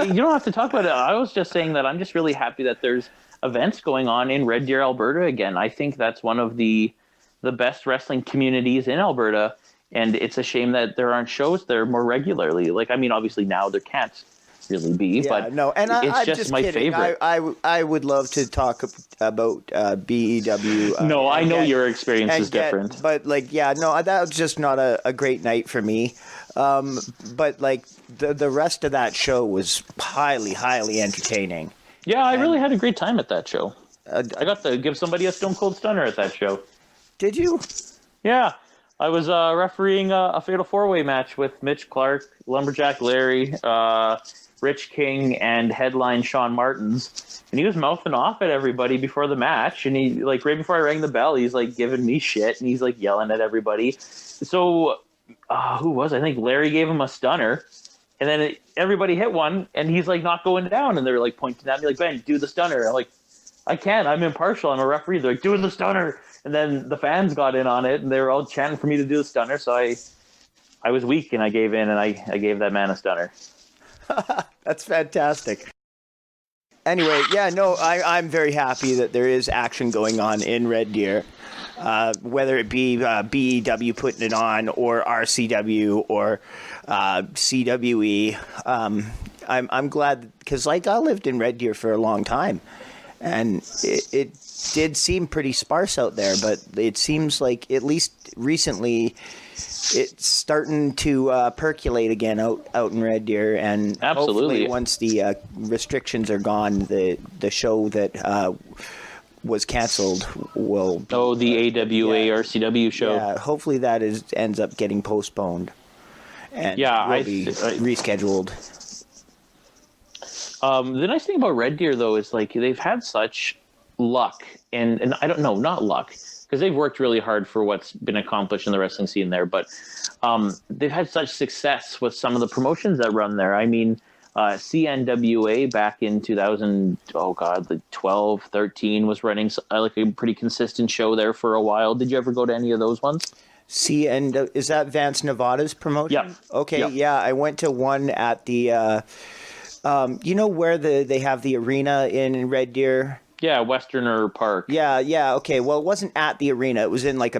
you don't have to talk about it. I was just saying that I'm just really happy that there's events going on in Red Deer, Alberta again. I think that's one of the best wrestling communities in Alberta, and it's a shame that there aren't shows there more regularly. Like, I mean, obviously now there can't really be, but no, and it's just my kidding. favorite. I would love to talk about BEW. No, I know your experience is different. But that was just not a great night for me. But like the rest of that show was highly, highly entertaining. Yeah, I really had a great time at that show. I got to give somebody a Stone Cold Stunner at that show. Did you? Yeah. I was refereeing a Fatal 4-Way match with Mitch Clark, Lumberjack Larry, Rich King, and headline Sean Martins. And he was mouthing off at everybody before the match. And he, like, right before I rang the bell, he's, like, giving me shit. And he's, like, yelling at everybody. So, who was it? I think Larry gave him a stunner. And then everybody hit one. And he's, like, not going down. And they're, like, pointing at me, like, Ben, do the stunner. I'm like, I can't. I'm impartial. I'm a referee. They're like, do the stunner. And then the fans got in on it, and they were all chanting for me to do the stunner. So I was weak, and I gave in, and I gave that man a stunner. That's fantastic. Anyway, I'm very happy that there is action going on in Red Deer, whether it be BEW putting it on, or RCW, or CWE. I'm glad, because I lived in Red Deer for a long time, and it did seem pretty sparse out there, but it seems like, at least recently, it's starting to percolate again out in Red Deer, and absolutely, hopefully once the restrictions are gone, the show that was canceled will be, the AWA RCW show. Yeah, hopefully that ends up getting postponed and will be rescheduled. The nice thing about Red Deer, though, is like they've had such luck, and I don't know, not luck, because they've worked really hard for what's been accomplished in the wrestling scene there, but they've had such success with some of the promotions that run there. I mean, CNWA back in 2012, 13 was running like a pretty consistent show there for a while. Did you ever go to any of those ones? Is that Vance Nevada's promotion? Yeah. Okay, yeah, I went to one at the, where they have the arena in Red Deer? Yeah, Westerner Park. Yeah. Okay. Well, it wasn't at the arena. It was in like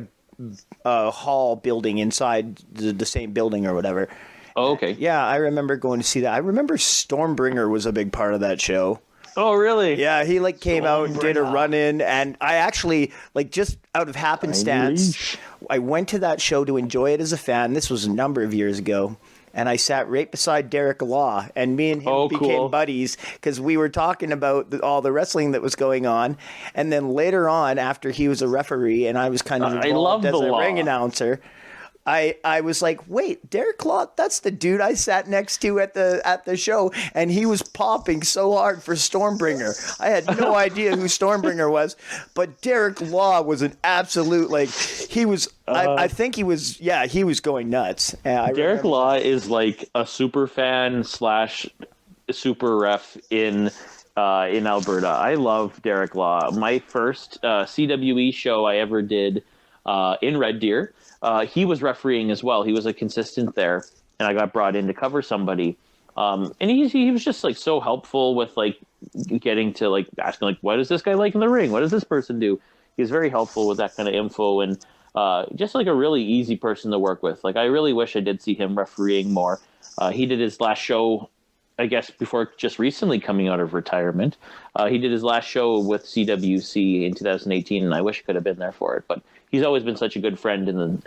a hall building inside the same building or whatever. Oh, okay. Yeah, I remember going to see that. I remember Stormbringer was a big part of that show. Oh, really? Yeah, he came out and did a run-in, and I actually, just out of happenstance, I went to that show to enjoy it as a fan. This was a number of years ago. And I sat right beside Derek Law, and me and him became buddies because we were talking about all the wrestling that was going on. And then later on, after he was a referee and I was kind of involved as a ring announcer, I was like, wait, Derek Law, that's the dude I sat next to at the show, and he was popping so hard for Stormbringer. I had no idea who Stormbringer was, but Derek Law was an absolute, he was, I think he was going nuts. Derek Law is like a super fan / super ref in Alberta. I love Derek Law. My first CWE show I ever did in Red Deer, he was refereeing as well. He was a consistent there, and I got brought in to cover somebody. And he was just so helpful with getting to asking what is this guy like in the ring? What does this person do? He was very helpful with that kind of info, and just a really easy person to work with. I really wish I did see him refereeing more. He did his last show, I guess, before just recently coming out of retirement. He did his last show with CWC in 2018, and I wish I could have been there for it. But he's always been such a good friend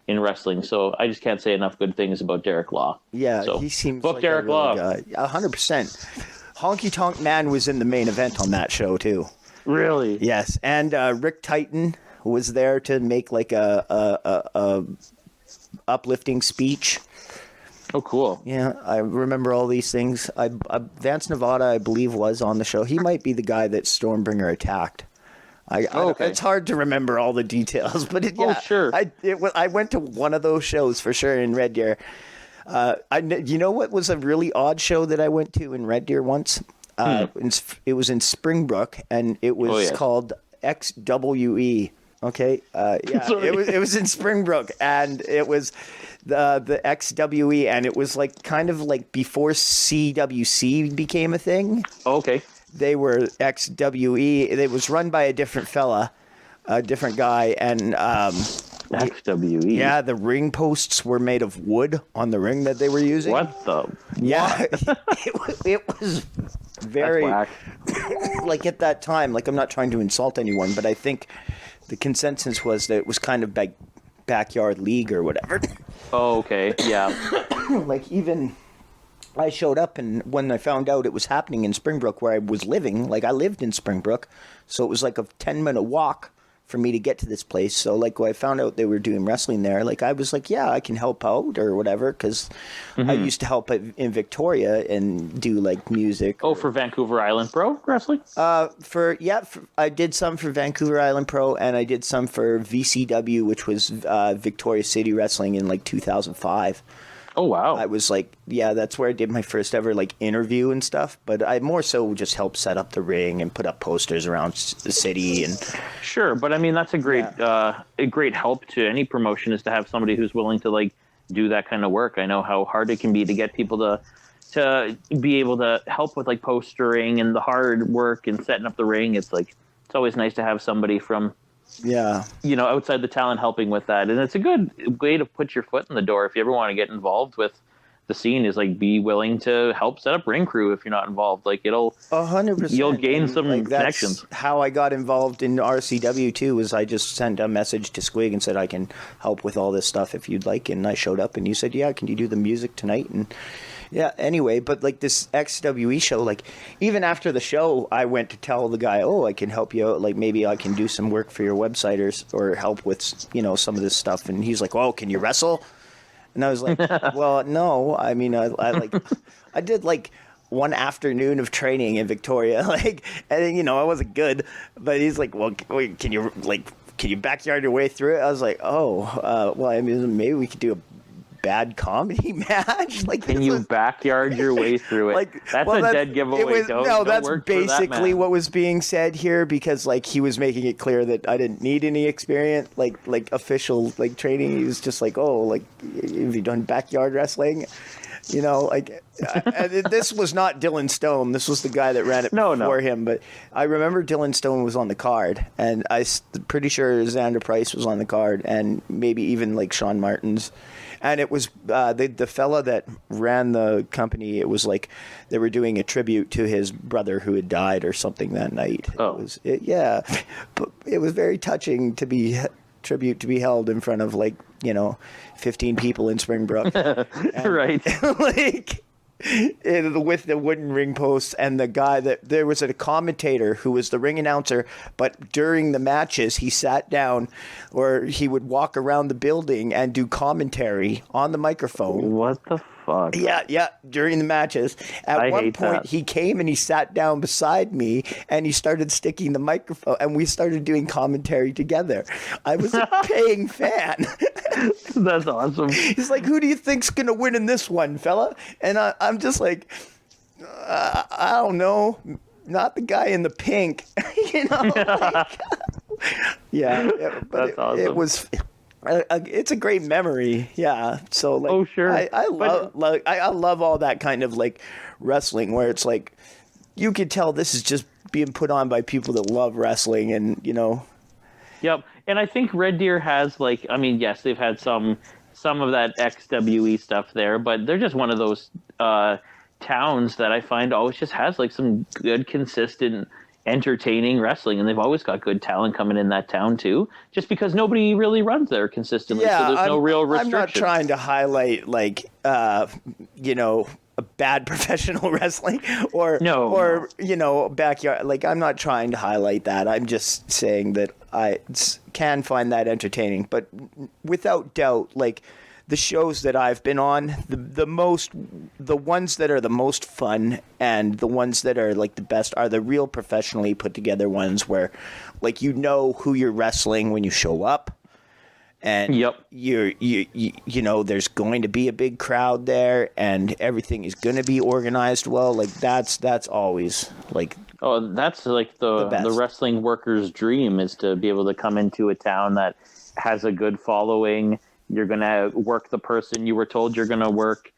in wrestling, so I just can't say enough good things about Derek Law. Yeah, so, he seems book like Derek Law. 100%. Honky Tonk Man was in the main event on that show too. Really? Yes, and Rick Titan was there to make a uplifting speech. Oh, cool. Yeah, I remember all these things. Vance Nevada, I believe, was on the show. He might be the guy that Stormbringer attacked. Okay. It's hard to remember all the details, but sure. I went to one of those shows for sure in Red Deer. You know what was a really odd show that I went to in Red Deer once? It was in Springbrook, and it was called XWE. Okay, it was in Springbrook, and it was the XWE, and it was like kind of like before CWC became a thing. Okay. They were XWE. It was run by a different fella, a different guy, and XWE. yeah, the ring posts were made of wood on the ring that they were using. What the? Yeah, it was very That's whack. like at that time. Like, I'm not trying to insult anyone, but I think the consensus was that it was kind of backyard league or whatever. Oh, okay. Yeah. Like, even I showed up, and when I found out it was happening in Springbrook where I was living, like I lived in Springbrook, so it was like a 10-minute walk for me to get to this place. So like when I found out they were doing wrestling there, like I was like, yeah, I can help out or whatever, because I used to help in Victoria and do like music. Oh, for Vancouver Island Pro wrestling? I did some for Vancouver Island Pro, and I did some for VCW, which was Victoria City Wrestling in like 2005. Oh, wow. I was like, yeah, that's where I did my first ever like interview and stuff. But I more so just helped set up the ring and put up posters around the city. And sure, but I mean that's a great help to any promotion is to have somebody who's willing to like do that kind of work. I know how hard it can be to get people to be able to help with like postering and the hard work and setting up the ring. It's like it's always nice to have somebody from outside the talent helping with that. And it's a good way to put your foot in the door if you ever want to get involved with the scene, is like be willing to help set up ring crew if you're not involved. Like it'll 100%. You'll gain some connections. How I got involved in RCW too was I just sent a message to Squig and said I can help with all this stuff if you'd like, and I showed up and you said, yeah, can you do the music tonight? And yeah, anyway, but like this XWE show, like even after the show, I went to tell the guy, oh, I can help you out. Like maybe I can do some work for your website or help with, some of this stuff. And he's like, oh, can you wrestle? And I was like, well, no, I mean, I did like one afternoon of training in Victoria, like, and I wasn't good, but he's like, well, wait, can you backyard your way through it? I was like, oh, well, I mean, maybe we could do a bad comedy match. Like, can you backyard your way through it? Like, that's a dead giveaway. That's basically what was being said here, because like he was making it clear that I didn't need any experience, like official like training. He was just like, oh, like, have you done backyard wrestling? This was not Dylan Stone. This was the guy that ran it before him. But I remember Dylan Stone was on the card, and I'm pretty sure Xander Price was on the card, and maybe even like Sean Martins. And it was the fella that ran the company. It was like they were doing a tribute to his brother who had died or something that night. Oh, but it was very touching to be tribute to be held in front of 15 people in Springbrook. Right. With the wooden ring posts, and the guy that there was a commentator who was the ring announcer, but during the matches he sat down, or he would walk around the building and do commentary on the microphone. What the fuck? Yeah, during the matches. At one point, he came and he sat down beside me, and he started sticking the microphone, and we started doing commentary together. I was a paying fan. That's awesome. He's like, who do you think's going to win in this one, fella? And I'm just like, I don't know. Not the guy in the pink. Yeah. But that's awesome. It was... it's a great memory, yeah. So like, oh sure, I love all that kind of like wrestling where it's like you could tell this is just being put on by people that love wrestling, and Yep, and I think Red Deer has yes, they've had some of that XWE stuff there, but they're just one of those towns that I find always just has like some good, consistent, entertaining wrestling, and they've always got good talent coming in that town too, just because nobody really runs there consistently. So there's no real restrictions. I'm not trying to highlight a bad professional wrestling or backyard. Like, I'm not trying to highlight that. I'm just saying that I can find that entertaining, but without doubt, like, the shows that I've been on, the ones that are the most fun and the ones that are like the best are the real professionally put together ones where like you know who you're wrestling when you show up. And you know there's going to be a big crowd there and everything is going to be organized well. Like that's always like that's like the wrestling worker's dream is to be able to come into a town that has a good following. You're going to work the person you were told you're going to work,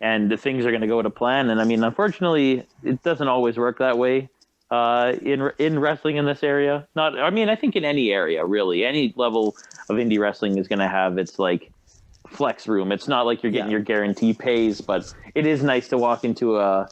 and the things are going to go to plan. And I mean, unfortunately, it doesn't always work that way in wrestling in this area. I think in any area, really, any level of indie wrestling is going to have its like flex room. It's not like you're getting your guarantee pays, but it is nice to walk into a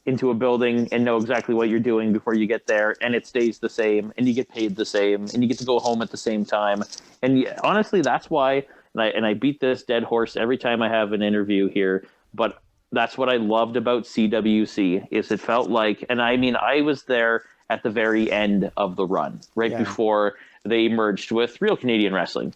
building and know exactly what you're doing before you get there, and it stays the same, and you get paid the same, and you get to go home at the same time. And honestly, that's why. And I beat this dead horse every time I have an interview here, but that's what I loved about CWC is it felt like, and I mean, I was there at the very end of the run, right before they merged with Real Canadian Wrestling.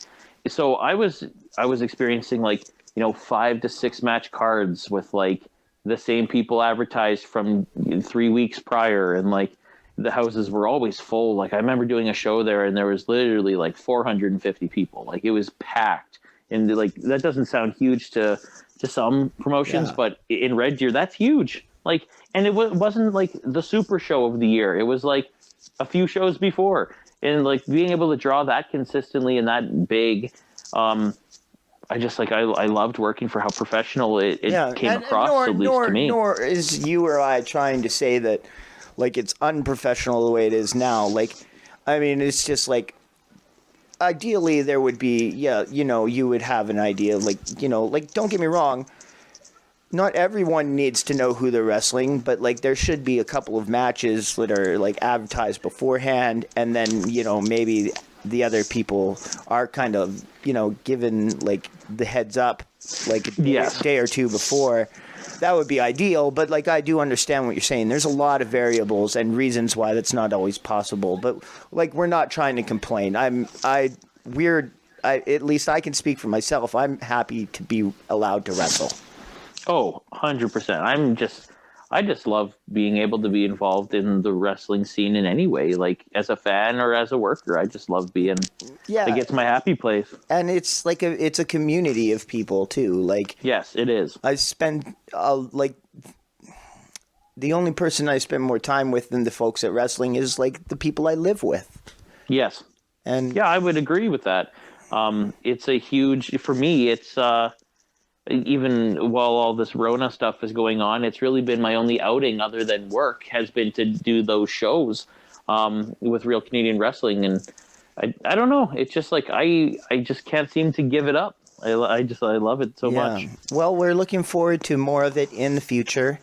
So I was experiencing 5 to 6 match cards with like the same people advertised from 3 weeks prior, and like the houses were always full. Like I remember doing a show there and there was literally like 450 people. Like it was packed. And like that doesn't sound huge to some promotions, but in Red Deer that's huge. Like, and it wasn't like the super show of the year. It was like a few shows before, and like being able to draw that consistently and that big. I just I loved working for how professional it came across, at least to me. Nor is you or I trying to say that like it's unprofessional the way it is now. Like, I mean, it's just like. Ideally, there would be, you would have an idea, don't get me wrong, not everyone needs to know who they're wrestling, but, like, there should be a couple of matches that are, like, advertised beforehand, and then, maybe the other people are kind of, given, like, the heads up, like, a day or two before. That would be ideal, but, like, I do understand what you're saying. There's a lot of variables and reasons why that's not always possible, but, like, we're not trying to complain. At least I can speak for myself. I'm happy to be allowed to wrestle. Oh, 100%. I just love being able to be involved in the wrestling scene in any way, like as a fan or as a worker. I just love being, it gets my happy place. And it's like it's a community of people too. Like, yes, it is. I spend the only person I spend more time with than the folks at wrestling is like the people I live with. Yes. And yeah, I would agree with that. It's a huge, for me, it's, even while all this Rona stuff is going on, it's really been my only outing other than work has been to do those shows with Real Canadian Wrestling. And I don't know. It's just like I just can't seem to give it up. I love it so much. Well, we're looking forward to more of it in the future,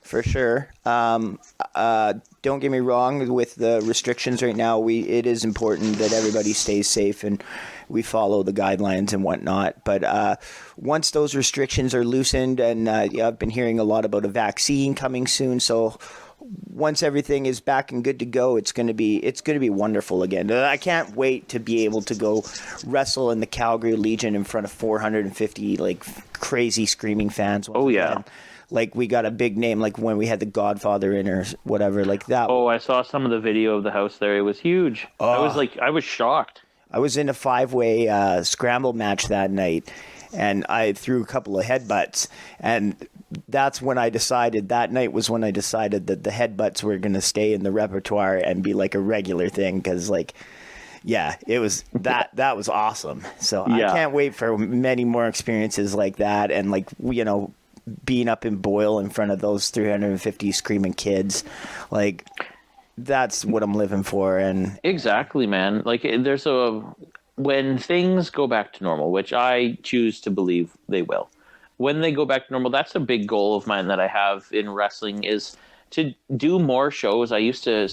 for sure. Don't get me wrong, with the restrictions right now, it is important that everybody stays safe and we follow the guidelines and whatnot. But once those restrictions are loosened, and I've been hearing a lot about a vaccine coming soon, so once everything is back and good to go, it's going to be wonderful again. I can't wait to be able to go wrestle in the Calgary Legion in front of 450 like crazy screaming fans. Oh yeah. Again. Like we got a big name, like when we had the Godfather in or whatever, like that. Oh, I saw some of the video of the house there. It was huge. I was shocked. I was in a 5-way scramble match that night, and I threw a couple of headbutts, and that's when I decided, that night was when I decided that the headbutts were going to stay in the repertoire and be like a regular thing, because it was that was awesome. So I can't wait for many more experiences like that, and being up in Boyle in front of those 350 screaming kids, like that's what I'm living for. And exactly, man. Like when things go back to normal, which I choose to believe they will, when they go back to normal, that's a big goal of mine that I have in wrestling, is to do more shows. I used to,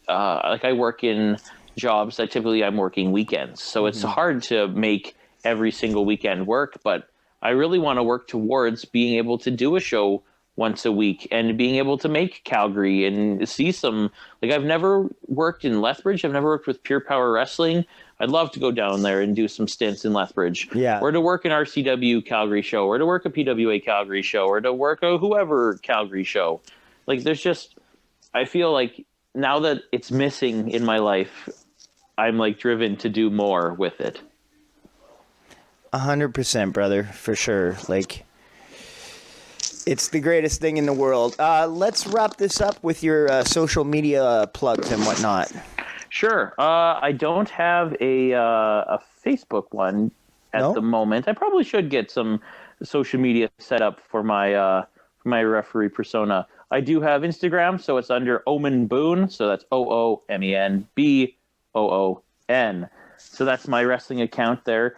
I work in jobs that typically I'm working weekends. So it's hard to make every single weekend work, but I really want to work towards being able to do a show once a week, and being able to make Calgary and see some, like, I've never worked in Lethbridge. I've never worked with Pure Power Wrestling. I'd love to go down there and do some stints in Lethbridge. Yeah. Or to work an RCW Calgary show, or to work a PWA Calgary show, or to work a whoever Calgary show. Like, there's just, I feel like now that it's missing in my life, I'm like driven to do more with it. 100%, brother, for sure. Like, it's the greatest thing in the world. Let's wrap this up with your social media plugs and whatnot. Sure. I don't have a Facebook one at the moment. I probably should get some social media set up for my referee persona. I do have Instagram, so it's under Omen Boone. So that's OOMENBOON. So that's my wrestling account there.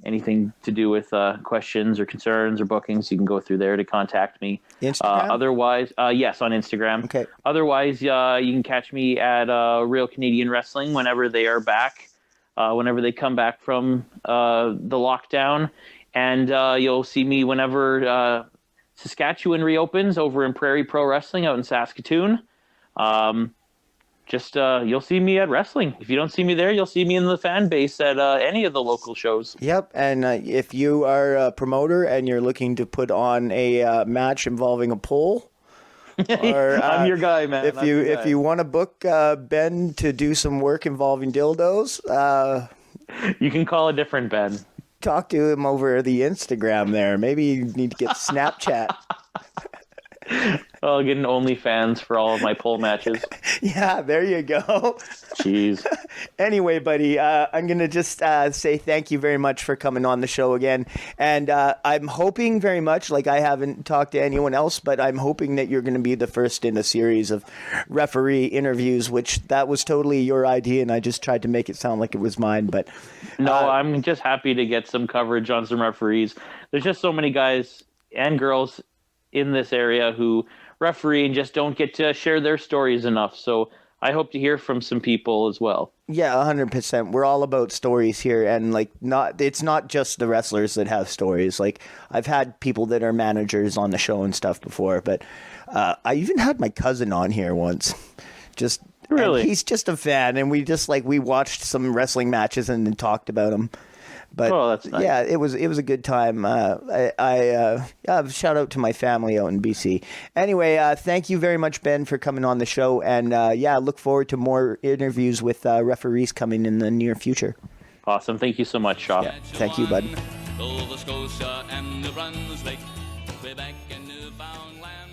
Anything to do with questions or concerns or bookings, you can go through there to contact me. Instagram? Otherwise, yes, on Instagram. Okay. Otherwise, you can catch me at Real Canadian Wrestling whenever they are back, whenever they come back from the lockdown. And you'll see me whenever Saskatchewan reopens over in Prairie Pro Wrestling out in Saskatoon. You'll see me at wrestling. If you don't see me there, you'll see me in the fan base at any of the local shows. Yep, and if you are a promoter and you're looking to put on a match involving a pole, or I'm your guy, man. If you want to book Ben to do some work involving dildos, you can call a different Ben. Talk to him over the Instagram there. Maybe you need to get Snapchat. I'll get an OnlyFans for all of my pole matches. Yeah, there you go. Jeez. Anyway, buddy, I'm going to just say thank you very much for coming on the show again. And I'm hoping very much, like I haven't talked to anyone else, but I'm hoping that you're going to be the first in a series of referee interviews, which that was totally your idea, and I just tried to make it sound like it was mine. But no, I'm just happy to get some coverage on some referees. There's just so many guys and girls in this area who referee and just don't get to share their stories enough. So I hope to hear from some people as well. Yeah, 100%. We're all about stories here, and it's not just the wrestlers that have stories. Like, I've had people that are managers on the show and stuff before, but I even had my cousin on here once. Really? He's just a fan, and we watched some wrestling matches and then talked about them. But that's nice. Yeah, it was a good time. Shout out to my family out in BC. Anyway, thank you very much, Ben, for coming on the show, and look forward to more interviews with referees coming in the near future. Awesome, thank you so much, Shaw. Yeah, thank you, bud. Nova Scotia and New Brunswick, Quebec and Newfoundland.